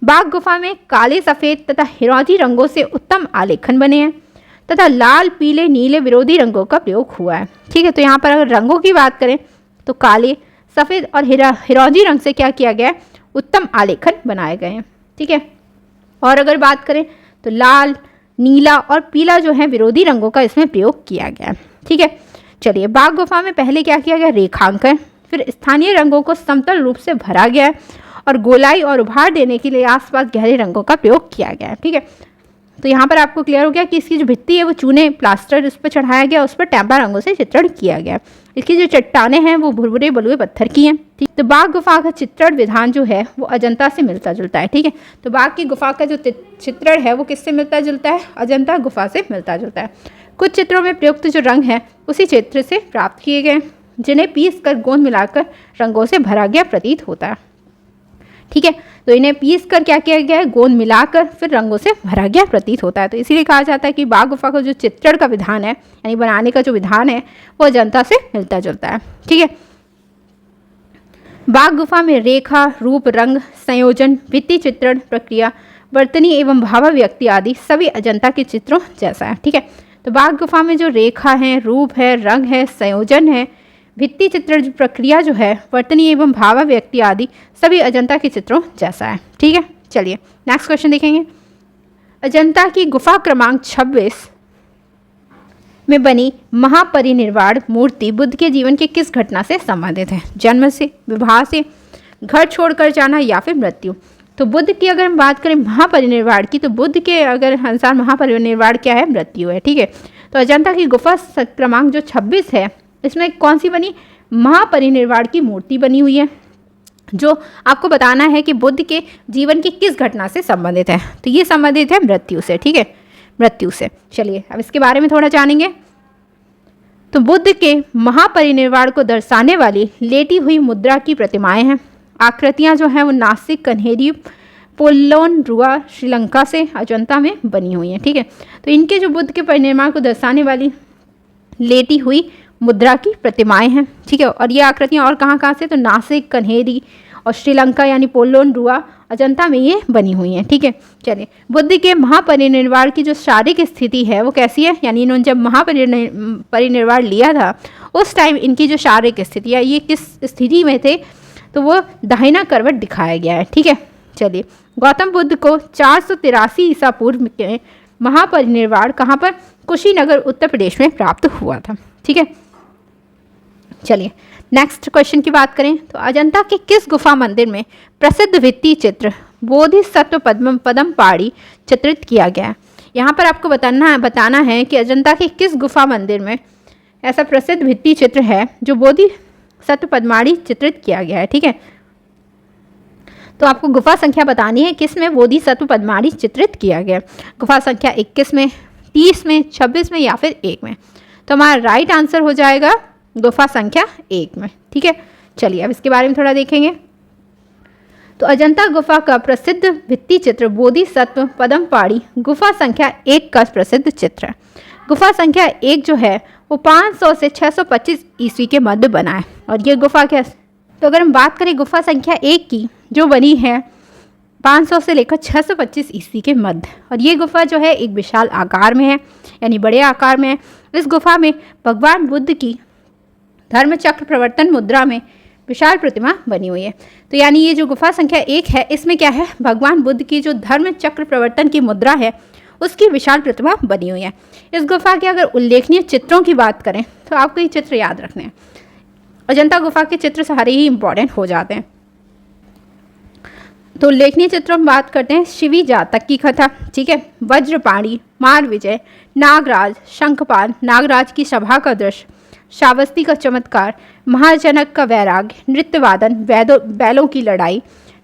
बाघ गुफा में काले, सफ़ेद तथा हिरोजी रंगों से उत्तम आलेखन बने हैं तथा लाल, पीले, नीले विरोधी रंगों का प्रयोग हुआ है। ठीक है, तो यहाँ पर अगर रंगों की बात करें तो काले, सफ़ेद और हिरोजी रंग से क्या किया गया है, उत्तम आलेखन बनाए गए हैं। ठीक है, और अगर बात करें तो लाल, नीला और पीला जो है विरोधी रंगों का इसमें प्रयोग किया गया है। ठीक है, चलिए बाघ गुफा में पहले क्या किया गया, रेखांकन, फिर स्थानीय रंगों को समतल रूप से भरा गया और गोलाई और उभार देने के लिए आसपास गहरे रंगों का प्रयोग किया गया है। ठीक है, तो यहाँ पर आपको क्लियर हो गया कि इसकी जो भित्ति है वो चूने प्लास्टर उस पर चढ़ाया गया, उस पर टेम्पा रंगों से चित्रण किया गया। इसकी जो चट्टानें हैं वो भुरभुरे बलुए पत्थर की हैं। ठीक, तो बाघ गुफा का चित्रण विधान जो है वो अजंता से मिलता जुलता है। ठीक है, तो बाघ की गुफा का जो चित्रण है वो किससे मिलता जुलता है? अजंता गुफा से मिलता जुलता है। कुछ चित्रों में प्रयुक्त जो रंग है उसी क्षेत्र से प्राप्त किए गए, जिन्हें पीस कर गोंद मिलाकर रंगों से भरा गया प्रतीत होता है। ठीक है, तो इन्हें पीस कर क्या किया गया है? गोंद मिलाकर फिर रंगों से भरा गया प्रतीत होता है। तो इसीलिए कहा जाता है कि बाघ गुफा का जो चित्रण का विधान है, यानी बनाने का जो विधान है, वो अजंता से मिलता जुलता है। ठीक है, बाघ गुफा में रेखा, रूप, रंग, संयोजन, भित्ति चित्रण प्रक्रिया, वर्तनी एवं भावाव्यक्ति आदि सभी अजंता के चित्रों जैसा है। ठीक है, तो बाघ गुफा में जो रेखा है, रूप है, रंग है, संयोजन है, भित्ति चित्रण प्रक्रिया जो है, वर्तनी एवं भावाव्यक्ति आदि सभी अजंता के चित्रों जैसा है। ठीक है, चलिए नेक्स्ट क्वेश्चन देखेंगे। अजंता की गुफा क्रमांक 26 में बनी महापरिनिर्वाण मूर्ति बुद्ध के जीवन के किस घटना से संबंधित है? जन्म से, विवाह से, घर छोड़कर जाना या फिर मृत्यु? तो बुद्ध की अगर हम बात करें महापरिनिर्वाण की, तो बुद्ध के अगर अनुसार महापरिनिर्वाण क्या है? मृत्यु है। ठीक है, तो अजंता की गुफा क्रमांक जो 26 है, इसमें कौन सी बनी? महापरिनिर्वाण की मूर्ति बनी हुई है, जो आपको बताना है कि बुद्ध के जीवन की किस घटना से संबंधित है। तो ये संबंधित है मृत्यु से। ठीक है, मृत्यु से। चलिए अब इसके बारे में थोड़ा जानेंगे। तो बुद्ध के महापरिनिर्वाण को दर्शाने वाली लेटी हुई मुद्रा की प्रतिमाएं हैं। आकृतियां जो हैं वो नासिक, कन्हेरी, पोलोन रुआ, श्रीलंका से अजंता में बनी हुई हैं। ठीक है, तो इनके जो बुद्ध के परिनिर्वाण को दर्शाने वाली लेटी हुई मुद्रा की प्रतिमाएं हैं। ठीक है, और ये आकृतियां और कहाँ से? तो नासिक, कन्हेरी और श्रीलंका यानी पोलोन रुआ, अजंता में ये बनी हुई हैं। ठीक है, चलिए बुद्ध के महापरिनिर्वाण की जो शारीरिक स्थिति है वो कैसी है? यानी इन्होंने जब महापरिनिर्वाण लिया था उस टाइम इनकी जो शारीरिक स्थिति है, ये किस स्थिति में थे? तो वो दाहिना करवट दिखाया गया है। ठीक है, चलिए गौतम बुद्ध को 483 ईसा पूर्व के महापरिनिर्वाण कहाँ पर? कुशीनगर उत्तर प्रदेश में प्राप्त हुआ था। ठीक है, चलिए नेक्स्ट क्वेश्चन की बात करें तो अजंता के किस गुफा मंदिर में प्रसिद्ध भित्ति चित्र बोधिसत्व पद्म पाड़ी चित्रित किया गया है? यहाँ पर आपको बताना है कि अजंता के किस गुफा मंदिर में ऐसा प्रसिद्ध भित्ति चित्र है जो बोधिसत्व पद्माड़ी चित्रित किया गया है। ठीक है, तो आपको गुफा संख्या बतानी है किस में बोधिसत्व पद्माड़ी चित्रित किया गया। गुफा संख्या 21 में, 30 में, 26 में या फिर 1 में? तो हमारा राइट आंसर हो जाएगा गुफा संख्या 1 में। ठीक है, चलिए अब इसके बारे में थोड़ा देखेंगे। तो अजंता गुफा का प्रसिद्ध भित्ति चित्र बोधिसत्व पद्म पाड़ी गुफा संख्या 1 का प्रसिद्ध चित्र है। गुफा संख्या 1 जो है वो 500 से 625 ईस्वी के मध्य बना है। और ये गुफा क्या? तो अगर हम बात करें गुफा संख्या 1 की जो बनी है 500 से लेकर 625 ईस्वी के मध्य, और ये गुफा जो है एक विशाल आकार में है, यानी बड़े आकार में है। इस गुफा में भगवान बुद्ध की धर्म चक्र प्रवर्तन मुद्रा में विशाल प्रतिमा बनी हुई है। तो यानी ये जो गुफा संख्या 1 है इसमें क्या है? भगवान बुद्ध की जो धर्म चक्र प्रवर्तन की मुद्रा है उसकी विशाल प्रतिमा बनी हुई है। इस गुफा के अगर उल्लेखनीय चित्रों की बात करें तो आपको ये चित्र याद रखने हैं। अजंता गुफा के चित्र सारे ही इंपॉर्टेंट हो जाते हैं। तो उल्लेखनीय चित्रों में बात करते हैं शिवी जातक की कथा। ठीक है, वज्रपाणी, मार विजय, नागराज, शंखपाल, नागराज की सभा का दृश्य, श्रावस्ती का चमत्कार, महाजनक का वैराग्य, नृत्यवादन, बैलों की लड़ाई,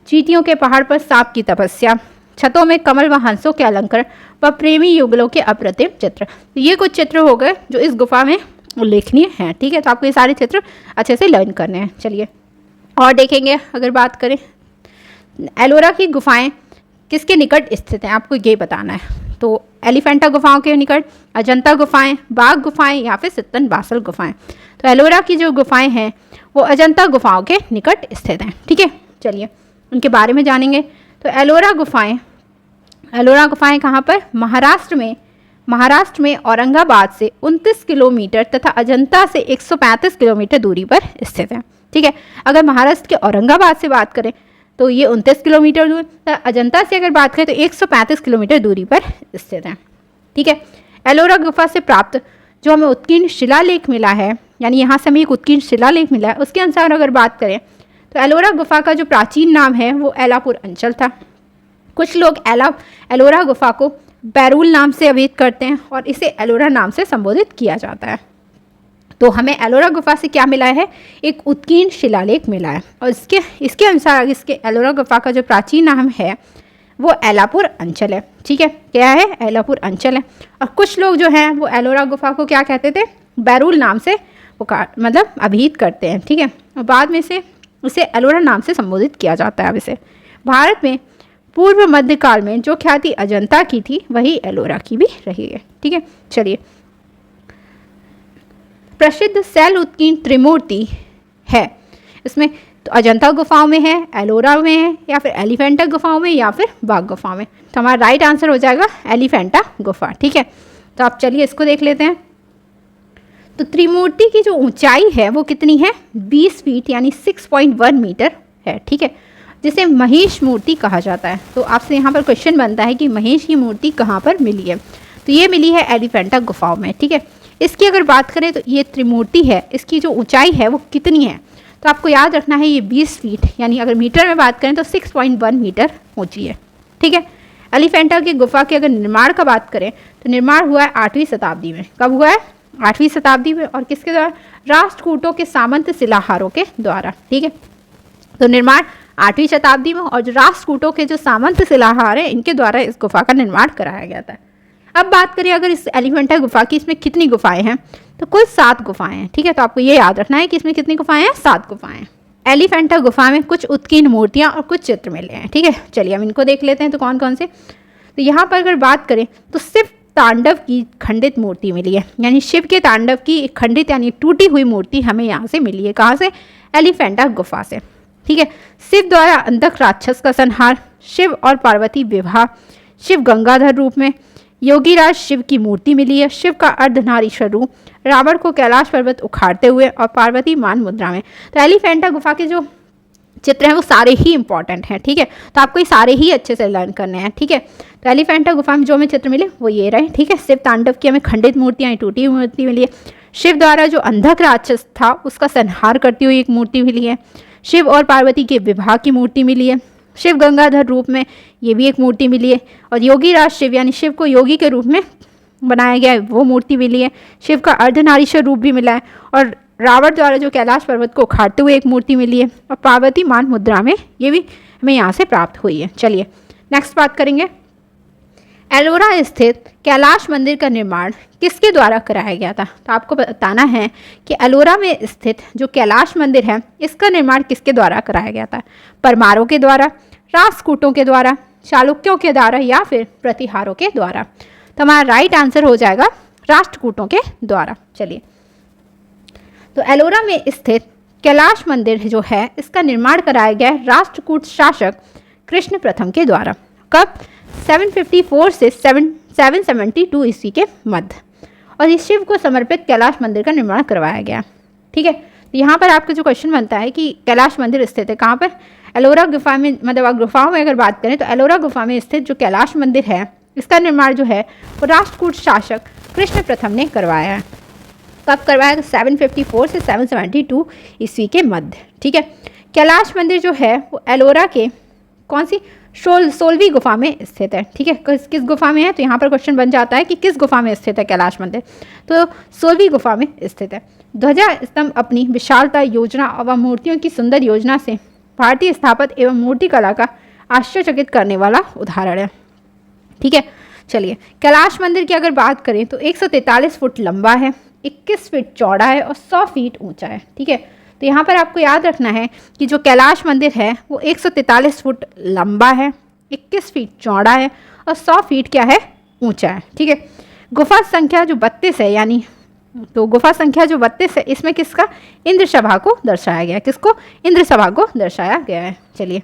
चींटियों के पहाड़ पर सांप की तपस्या, छतों में कमल व हंसों के अलंकरण व प्रेमी युगलों के अप्रतिम चित्र। ये कुछ चित्र हो गए जो इस गुफा में उल्लेखनीय हैं। ठीक है, तो आपको ये सारे चित्र अच्छे से लर्न करने हैं। चलिए और देखेंगे। अगर बात करें एलोरा की गुफाएं किसके निकट स्थित हैं, आपको ये बताना है। तो एलिफेंटा गुफाओं के निकट, अजंता गुफाएं, बाघ गुफाएं या फिर सित्तन बासल गुफाएं। तो एलोरा की जो गुफाएं हैं वो अजंता गुफाओं के निकट स्थित हैं। ठीक है, चलिए उनके बारे में जानेंगे। तो एलोरा गुफाएं कहाँ पर? महाराष्ट्र में औरंगाबाद से 29 किलोमीटर तथा अजंता से 135 किलोमीटर दूरी पर स्थित है। ठीक है, अगर महाराष्ट्र के औरंगाबाद से बात करें तो ये 29 किलोमीटर दूर, अजंता से अगर बात करें तो 135 किलोमीटर दूरी पर स्थित है। ठीक है, एलोरा गुफा से प्राप्त जो हमें उत्कीर्ण शिलालेख मिला है, यानी यहाँ से हमें एक उत्कीर्ण शिलालेख मिला है, उसके अनुसार अगर बात करें तो एलोरा गुफा का जो प्राचीन नाम है वो एलापुर अंचल था। कुछ लोग एलोरा गुफा को बैरूल नाम से अभिहित करते हैं और इसे एलोरा नाम से संबोधित किया जाता है। तो हमें एलोरा गुफा से क्या मिला है, एक उत्कीर्ण शिलालेख मिला है और इसके अनुसार इसके एलोरा गुफा का जो प्राचीन नाम है वो एलापुर अंचल है। ठीक है, क्या है, एलापुर अंचल है। और कुछ लोग जो हैं वो एलोरा गुफा को क्या कहते थे, बैरूल नाम से मतलब अभिहित करते हैं। ठीक है, और बाद में इसे एलोरा नाम से संबोधित किया जाता है। अब इसे भारत में पूर्व मध्यकाल में जो ख्याति अजंता की थी वही एलोरा की भी रही है। ठीक है, चलिए, प्रसिद्ध शैल उत्कीर्ण त्रिमूर्ति है, इसमें तो अजंता गुफाओं में है, एलोरा में है, या फिर एलिफेंटा गुफाओं में, या फिर बाघ गुफा में। तो हमारा राइट आंसर हो जाएगा एलिफेंटा गुफा। ठीक है, तो आप चलिए इसको देख लेते हैं। तो त्रिमूर्ति की जो ऊंचाई है वो कितनी है, 20 फीट यानी 6.1 मीटर है। ठीक है, जिसे महेश मूर्ति कहा जाता है। तो आपसे यहाँ पर क्वेश्चन बनता है कि महेश की मूर्ति कहाँ पर मिली है, तो ये मिली है एलिफेंटा गुफाओं में। ठीक है, इसकी अगर बात करें तो ये त्रिमूर्ति है, इसकी जो ऊंचाई है वो कितनी है, तो आपको याद रखना है ये 20 फीट यानी अगर मीटर में बात करें तो 6.1 मीटर ऊंची है। ठीक है, एलिफेंटा की गुफा के अगर निर्माण का बात करें तो निर्माण हुआ है 8वीं शताब्दी में। कब हुआ है, 8वीं शताब्दी में, और किसके द्वारा, राष्ट्रकूटों के सामंत शिलाहारों के द्वारा। ठीक है, तो निर्माण 8वीं शताब्दी में, और जो राष्ट्रकूटों के जो सामंत शिलाहार हैं इनके द्वारा इस गुफा का निर्माण कराया गया था। अब बात करें अगर इस एलिफेंटा गुफा की, इसमें कितनी गुफाएं हैं, तो कुल 7 गुफाएं हैं। ठीक है, तो आपको ये याद रखना है कि इसमें कितनी गुफाएं हैं, 7 गुफाएं। एलिफेंटा गुफा में कुछ उत्कीर्ण मूर्तियां और कुछ चित्र मिले हैं। ठीक है, चलिए हम इनको देख लेते हैं। तो कौन कौन से, तो यहाँ पर अगर बात करें तो शिव तांडव की खंडित मूर्ति मिली है, यानी शिव के तांडव की खंडित यानी टूटी हुई मूर्ति हमें यहाँ से मिली है। कहाँ से, एलिफेंटा गुफा से। ठीक है, शिव द्वारा अंधक राक्षस का संहार, शिव और पार्वती विवाह, शिव गंगाधर रूप में, योगीराज शिव की मूर्ति मिली है, शिव का अर्धनारीश्वर रूप, रावण को कैलाश पर्वत उखाड़ते हुए, और पार्वती मान मुद्रा में। तो एलिफेंटा गुफा के जो चित्र हैं वो सारे ही इंपॉर्टेंट हैं। ठीक है, तो आपको ये सारे ही अच्छे से लर्न करने हैं। ठीक है, तो एलिफेंटा गुफा में जो हमें चित्र मिले वो ये रहे। ठीक है, शिव तांडव की हमें खंडित मूर्तियाँ, टूटी हुई मूर्ति मिली है, शिव द्वारा जो अंधक राक्षस था उसका संहार करती हुई एक मूर्ति मिली है, शिव और पार्वती के विवाह की मूर्ति मिली है, शिव गंगाधर रूप में ये भी एक मूर्ति मिली है, और योगीराज शिव यानी शिव को योगी के रूप में बनाया गया है वो मूर्ति मिली है, शिव का अर्धनारीश्वर रूप भी मिला है, और रावण द्वारा जो कैलाश पर्वत को उखाड़ते हुए एक मूर्ति मिली है, और पार्वती मान मुद्रा में ये भी हमें यहाँ से प्राप्त हुई है। चलिए नेक्स्ट बात करेंगे, एलोरा स्थित कैलाश मंदिर का निर्माण किसके द्वारा कराया गया था। तो आपको बताना है कि एलोरा में स्थित जो कैलाश मंदिर है इसका निर्माण किसके द्वारा कराया गया था, परमारों के द्वारा, राष्ट्रकूटों के द्वारा, चालुक्यों के द्वारा, या फिर प्रतिहारों के द्वारा। तो हमारा राइट आंसर हो जाएगा राष्ट्रकूटों के द्वारा। चलिए, तो एलोरा में स्थित कैलाश मंदिर जो है इसका निर्माण कराया गया है राष्ट्रकूट शासक कृष्ण प्रथम के द्वारा। कब, 754 से 772 ईस्वी के मध्य, और इस शिव को समर्पित कैलाश मंदिर का निर्माण करवाया गया। ठीक है, तो यहाँ पर आपका जो क्वेश्चन बनता है कि कैलाश मंदिर स्थित है कहाँ पर, एलोरा गुफा में। मतलब गुफाओं में अगर बात करें तो एलोरा गुफा में स्थित जो कैलाश मंदिर है इसका निर्माण जो है वो राष्ट्रकूट शासक कृष्ण प्रथम ने करवाया है। कब करवाया, तो 754 से 772 ईस्वी के मध्य। ठीक है, कैलाश मंदिर जो है वो एलोरा के कौन सी 16वीं गुफा में स्थित है। ठीक है, किस गुफा में है, तो यहाँ पर क्वेश्चन बन जाता है कि किस गुफा में स्थित है कैलाश मंदिर, तो 16वीं गुफा में स्थित है। ध्वजा स्तंभ अपनी विशालता, योजना और मूर्तियों की सुंदर योजना से भारतीय स्थापत्य एवं मूर्ति कला का आश्चर्यचकित करने वाला उदाहरण है। ठीक है, चलिए कैलाश मंदिर की अगर बात करें तो 143 फुट लंबा है, 21 फीट चौड़ा है और 100 फीट ऊंचा है। ठीक है, तो यहाँ पर आपको याद रखना है कि जो कैलाश मंदिर है वो 143 फुट लंबा है, 21 फीट चौड़ा है और 100 फीट क्या है, ऊंचा है। ठीक है, गुफा संख्या जो 32 है, यानी तो गुफा संख्या जो 32 है इसमें किसका, इंद्र सभा को दर्शाया गया है। किसको, इंद्र सभा को दर्शाया गया है। चलिए,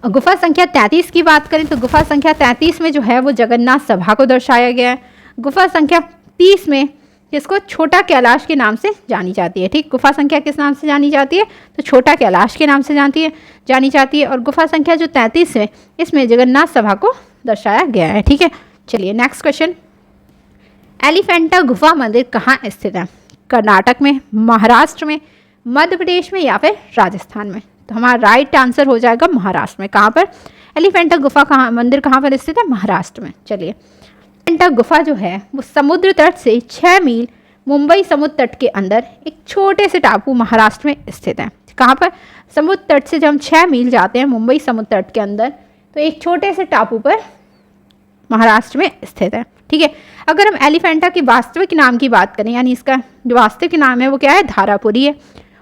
गुफा संख्या 33 की बात करें तो गुफा संख्या 33 में जो है वो जगन्नाथ सभा को दर्शाया गया है। गुफा संख्या 30 में जिसको छोटा कैलाश के नाम से जानी जाती है। ठीक, गुफा संख्या किस नाम से जानी जाती है, तो छोटा कैलाश के नाम से जानी जाती है। और गुफा संख्या जो 33 है इसमें जगन्नाथ सभा को दर्शाया गया है। ठीक है, चलिए नेक्स्ट क्वेश्चन, एलिफेंटा गुफा मंदिर कहाँ स्थित है, कर्नाटक में, महाराष्ट्र में, मध्य प्रदेश में या फिर राजस्थान में? तो हमारा राइट आंसर हो जाएगा महाराष्ट्र में। कहाँ पर? एलिफेंटा गुफा मंदिर कहाँ पर स्थित है? महाराष्ट्र में। चलिए, एलिफेंटा गुफा जो है वो समुद्र तट से 6 मील मुंबई समुद्र तट के अंदर एक छोटे से टापू महाराष्ट्र में स्थित है। कहाँ पर? समुद्र तट से जब हम 6 मील जाते हैं मुंबई समुद्र तट के अंदर, तो एक छोटे से टापू पर महाराष्ट्र में स्थित है। ठीक है, अगर हम एलिफेंटा के वास्तविक नाम की बात करें, यानी इसका जो वास्तविक नाम है वो क्या है? धारापुरी है।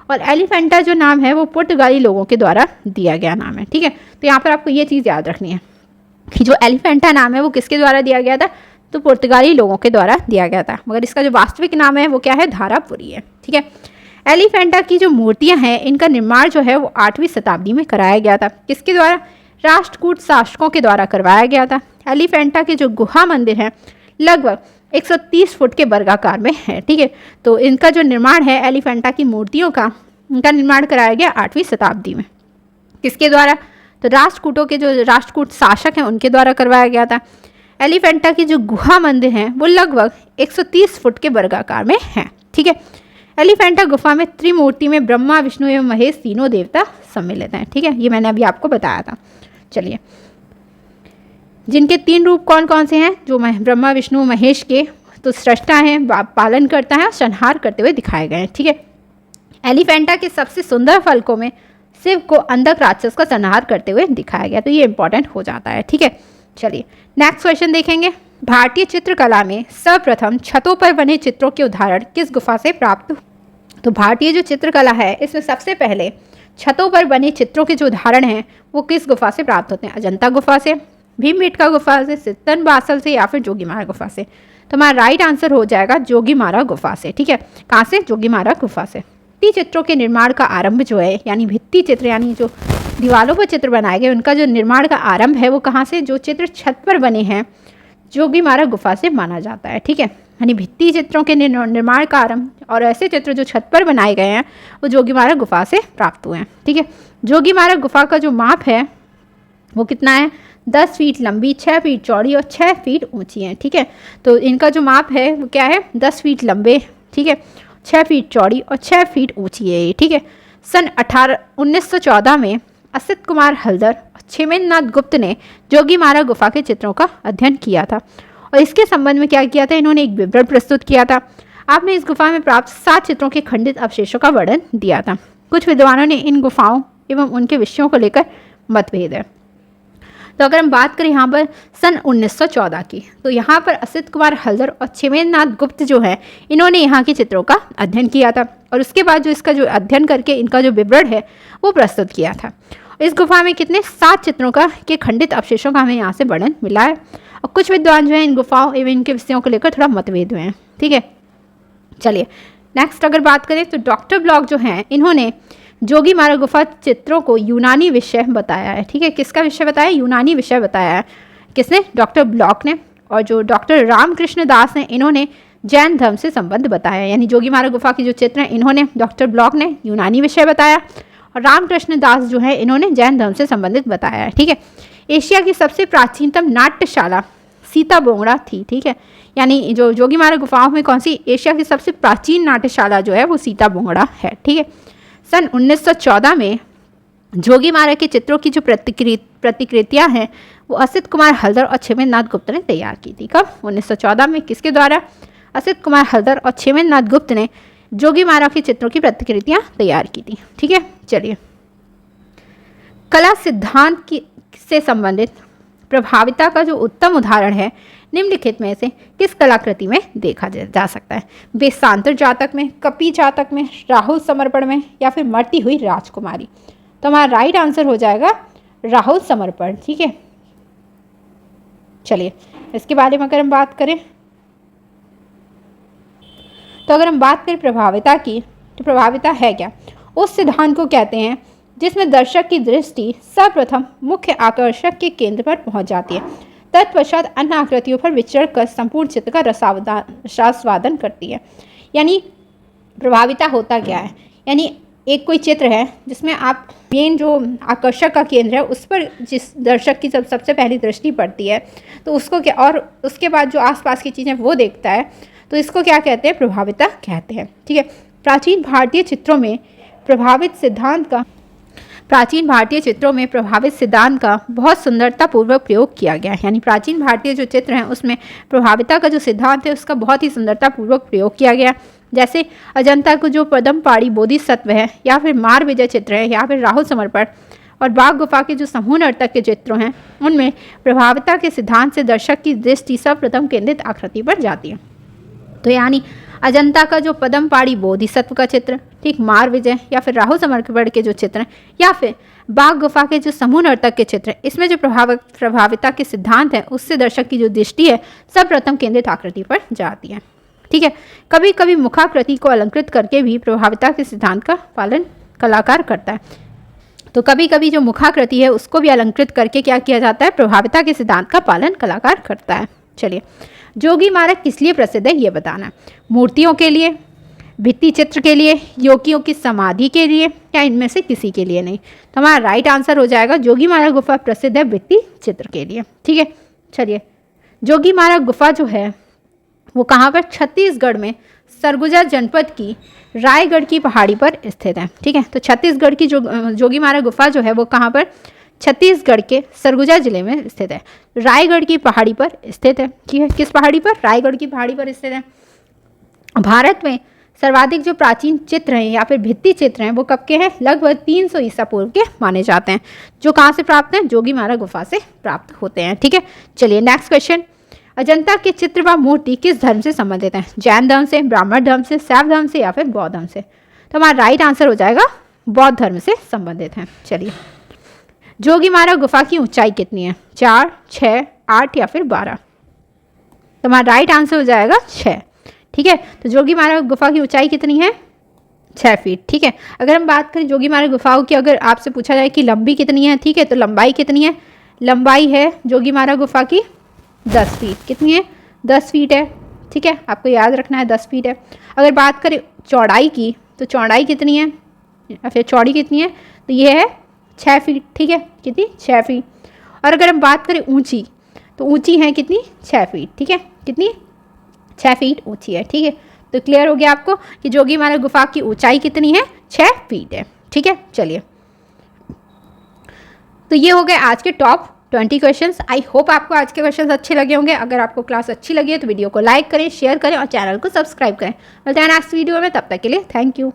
और एलिफेंटा जो नाम है वो पुर्तगाली लोगों के द्वारा दिया गया नाम है। ठीक है, तो यहाँ पर आपको ये चीज़ याद रखनी है कि जो एलिफेंटा नाम है वो किसके द्वारा दिया गया था? तो पुर्तगाली लोगों के द्वारा दिया गया था, मगर इसका जो वास्तविक नाम है वो क्या है? धारापुरी है। ठीक है, एलिफेंटा की जो मूर्तियां हैं इनका निर्माण जो है वो 8वीं शताब्दी में कराया गया था। किसके द्वारा? राष्ट्रकूट शासकों के द्वारा करवाया गया था। एलिफेंटा के जो गुहा मंदिर है लगभग 130 फुट के वर्गाकार में है। ठीक है, तो इनका जो निर्माण है एलिफेंटा की मूर्तियों का, इनका निर्माण कराया गया 8वीं शताब्दी में। किसके द्वारा? तो राष्ट्रकूटों के जो राष्ट्रकूट शासक हैं उनके द्वारा करवाया गया था। एलिफेंटा की जो गुहा मंदिर हैं वो लगभग 130 फुट के वर्गाकार में हैं। ठीक है, एलिफेंटा गुफा में त्रिमूर्ति में ब्रह्मा, विष्णु एवं महेश तीनों देवता सम्मिलित हैं। ठीक है, ये मैंने अभी आपको बताया था। चलिए, जिनके 3 रूप कौन कौन से हैं? जो ब्रह्मा, विष्णु, महेश के तो सृष्टा हैं, पालन करता है और संहार करते हुए दिखाए गए हैं। ठीक है, एलिफेंटा के सबसे सुंदर फलकों में शिव को अंधक राक्षस का संहार करते हुए दिखाया गया, तो ये इंपॉर्टेंट हो जाता है। ठीक है, चलिए नेक्स्ट क्वेश्चन देखेंगे। भारतीय चित्रकला में सर्वप्रथम छतों पर बने चित्रों के उदाहरण किस गुफा से प्राप्त? तो भारतीय जो चित्रकला है इसमें सबसे पहले छतों पर बने चित्रों के जो उदाहरण हैं वो किस गुफा से प्राप्त होते हैं? अजंता गुफा से, भीमबेटका गुफा से, सित्तन बासल से या फिर जोगीमारा गुफा से? तो हमारा राइट आंसर हो जाएगा जोगीमारा गुफा से। ठीक है, कहाँ से? जोगीमारा गुफा से। भित्ति चित्रों के निर्माण का आरंभ जो है, यानी भित्ति चित्र यानी जो दीवारों पर चित्र बनाए गए उनका जो निर्माण का आरंभ है वो कहाँ से? जो चित्र छत पर बने हैं जोगीमारा गुफा से माना जाता है। ठीक है, यानी भित्ति चित्रों के निर्माण का आरंभ और ऐसे चित्र जो छत पर बनाए गए हैं वो जोगीमारा गुफा से प्राप्त हुए हैं। ठीक है, जोगीमारा गुफा का जो माप है वो कितना है? 10 फीट लंबी, 6 फीट चौड़ी और 6 फीट ऊंची है। ठीक है, तो इनका जो माप है वो क्या है? 10 फीट लंबे, ठीक है, 6 फीट चौड़ी और 6 फीट ऊंची है ये। ठीक है, सन 1914 में असित कुमार हल्दर और क्षेमेंद्रनाथ गुप्त ने जोगीमारा गुफा के चित्रों का अध्ययन किया था और इसके संबंध में क्या किया था? इन्होंने एक विवरण प्रस्तुत किया था। आपने इस गुफा में प्राप्त 7 चित्रों के खंडित अवशेषों का वर्णन दिया था। कुछ विद्वानों ने इन गुफाओं एवं उनके विषयों को लेकर मतभेद है। तो अगर हम बात करें यहाँ पर सन 1914 की, तो यहाँ पर असित कुमार हल्दर और क्षेमेंद्रनाथ गुप्त जो है इन्होंने यहाँ के चित्रों का अध्ययन किया था और उसके बाद जो इसका जो अध्ययन करके इनका जो विवरण है वो प्रस्तुत किया था। इस गुफा में कितने 7 चित्रों का के खंडित अवशेषों का हमें यहाँ से वर्णन मिला है और कुछ विद्वान जो है इन गुफाओं एवं इनके विषयों को लेकर थोड़ा मतभेद हुए हैं। ठीक है, चलिए नेक्स्ट अगर बात करें तो डॉक्टर ब्लॉक जो हैं इन्होंने जोगीमारा गुफा चित्रों को यूनानी विषय बताया है। ठीक है, किसका विषय बताया? यूनानी विषय बताया है। किसने? डॉक्टर ब्लॉक ने। और जो डॉक्टर रामकृष्ण दास हैं इन्होंने जैन धर्म से संबंध बताया, यानी जोगीमारा गुफा के जो चित्र हैं इन्होंने डॉक्टर ब्लॉक ने यूनानी विषय बताया और रामकृष्ण दास जो है इन्होंने जैन धर्म से संबंधित बताया है। ठीक है, एशिया की सबसे प्राचीनतम नाट्यशाला सीता बोंगड़ा थी। ठीक है, यानी जो जोगीमारा गुफाओं में कौन सी? एशिया की सबसे प्राचीन नाट्यशाला जो है वो सीता बोंगड़ा है। ठीक है, सन 1914 में जोगीमारा के चित्रों की जो प्रतिकृतियां हैं वो असित कुमार हल्दर और क्षेमेंद्रनाथ गुप्त ने तैयार की थी। कब? 1914 में। किसके द्वारा? असित कुमार हल्दर और क्षेमेंद्रनाथ गुप्त ने जोगीमारा के चित्रों की प्रतिकृतियां तैयार की थी। ठीक है, चलिए कला सिद्धांत की से संबंधित प्रभाविता का जो उत्तम उदाहरण है निम्नलिखित में से किस कलाकृति में देखा जा सकता है? वेशांतर जातक में, कपि जातक में, राहुल समर्पण में या फिर मरती हुई राजकुमारी? तो हमारा राइट आंसर हो जाएगा राहुल समर्पण। ठीक है, चलिए इसके बारे में अगर हम बात करें तो अगर हम बात करें प्रभाविता की, तो प्रभाविता है क्या? उस सिद्धांत को कहते हैं जिसमें दर्शक की दृष्टि सर्वप्रथम मुख्य आकर्षक के केंद्र पर पहुंच जाती है, तत्पश्चात अन्य आकृतियों पर विचरण कर संपूर्ण चित्र का रसास्वादन करती है। यानी प्रभाविता होता क्या है? यानी एक कोई चित्र है जिसमें आप मेन जो आकर्षक का केंद्र है उस पर जिस दर्शक की सबसे पहली दृष्टि पड़ती है तो उसको क्या, और उसके बाद जो आसपास की चीज़ें वो देखता है, तो इसको क्या कहते हैं? प्रभाविता कहते हैं। ठीक है, प्राचीन भारतीय चित्रों में प्रभावित सिद्धांत का प्राचीन भारतीय चित्रों में प्रभावित सिद्धांत का बहुत सुंदरतापूर्वक प्रयोग किया गया है। यानी प्राचीन भारतीय जो चित्र हैं उसमें प्रभाविता का जो सिद्धांत है उसका बहुत ही सुंदरतापूर्वक प्रयोग किया गया। जैसे अजंता को जो पद्मपाणी बोधिसत्व है, या फिर मार विजय चित्र है, या फिर राहुल समर्पण और बाघ गुफा के जो समूह नर्तक के चित्रों हैं उनमें प्रभाविता के सिद्धांत से दर्शक की दृष्टि सर्वप्रथम केंद्रित आकृति पर जाती है। तो यानी अजंता का जो पद्मपाणी बोधिसत्व का चित्र, ठीक, मार विजय या फिर राहुल समर्पण के जो चित्र हैं, या फिर बाघ गुफा के जो समूह नर्तक के चित्र हैं, इसमें जो प्रभाविता के सिद्धांत है उससे दर्शक की जो दृष्टि है सर्वप्रथम केंद्रित आकृति पर जाती है। ठीक है, कभी कभी मुखाकृति को अलंकृत करके भी प्रभाविता के सिद्धांत का पालन कलाकार करता है। तो कभी कभी जो मुखाकृति है उसको भी अलंकृत करके क्या किया जाता है, प्रभाविता के सिद्धांत का पालन कलाकार करता है। चलिए, जोगी मार्ग किस लिए प्रसिद्ध है ये बताना है। मूर्तियों के लिए, भित्ति चित्र के लिए, योगियों की समाधि के लिए, या इनमें से किसी के लिए नहीं। तो हमारा राइट आंसर हो जाएगा जोगी मार्ग गुफा प्रसिद्ध है भित्ति चित्र के लिए। ठीक है, चलिए, जोगी मार्ग गुफा जो है वो कहाँ पर, छत्तीसगढ़ में सरगुजा जनपद की रायगढ़ की पहाड़ी पर स्थित है। ठीक है, तो छत्तीसगढ़ की जो जोगी मार्ग गुफा जो है वो कहाँ पर, छत्तीसगढ़ के सरगुजा जिले में स्थित है, रायगढ़ की पहाड़ी पर स्थित है। ठीक है, किस पहाड़ी पर, रायगढ़ की पहाड़ी पर स्थित है। भारत में सर्वाधिक जो प्राचीन चित्र हैं या फिर भित्ति चित्र हैं वो कब के हैं, लगभग 300 ईसा पूर्व के माने जाते हैं, जो कहाँ से प्राप्त हैं, जोगी मार्ग गुफा से प्राप्त होते हैं। ठीक है, चलिए नेक्स्ट क्वेश्चन, अजंता के चित्र व मूर्ति किस धर्म से संबंधित हैं, जैन धर्म से, ब्राह्मण धर्म से, शैव धर्म से, या फिर बौद्ध धर्म से। तो हमारा राइट आंसर हो जाएगा बौद्ध धर्म से संबंधित हैं। चलिए, जोगी मार्ग गुफा की ऊंचाई कितनी है, 4, 6, 8 या फिर 12। तो हमारा राइट आंसर हो जाएगा 6। ठीक है, तो जोगी मार्ग गुफा की ऊंचाई कितनी है, 6 फीट। ठीक है, अगर हम बात करें जोगी मार्ग गुफाओं की, अगर आपसे पूछा जाए कि लंबी कितनी है, ठीक है, तो लंबाई कितनी है, लंबाई है जोगी मार्ग गुफा की 10 फीट। कितनी है, 10 फीट है। ठीक है, आपको याद रखना है 10 फीट है। अगर बात करें चौड़ाई की, तो चौड़ाई कितनी है या फिर चौड़ी कितनी है, तो ये है 6 फीट। ठीक है, कितनी, 6 फीट। और अगर हम बात करें ऊंची, तो ऊंची है कितनी, 6 फीट। ठीक है, कितनी, 6 फीट ऊंची है। ठीक है, तो क्लियर हो गया आपको कि जोगी मार्ग गुफा की ऊंचाई कितनी है, 6 फीट है। ठीक है, चलिए, तो ये हो गए आज के टॉप 20 क्वेश्चंस। आई होप आपको आज के क्वेश्चंस अच्छे लगे होंगे। अगर आपको क्लास अच्छी लगी है तो वीडियो को लाइक करें, शेयर करें और चैनल को सब्सक्राइब करें। मिलते हैं नेक्स्ट वीडियो में, तब तक के लिए थैंक यू।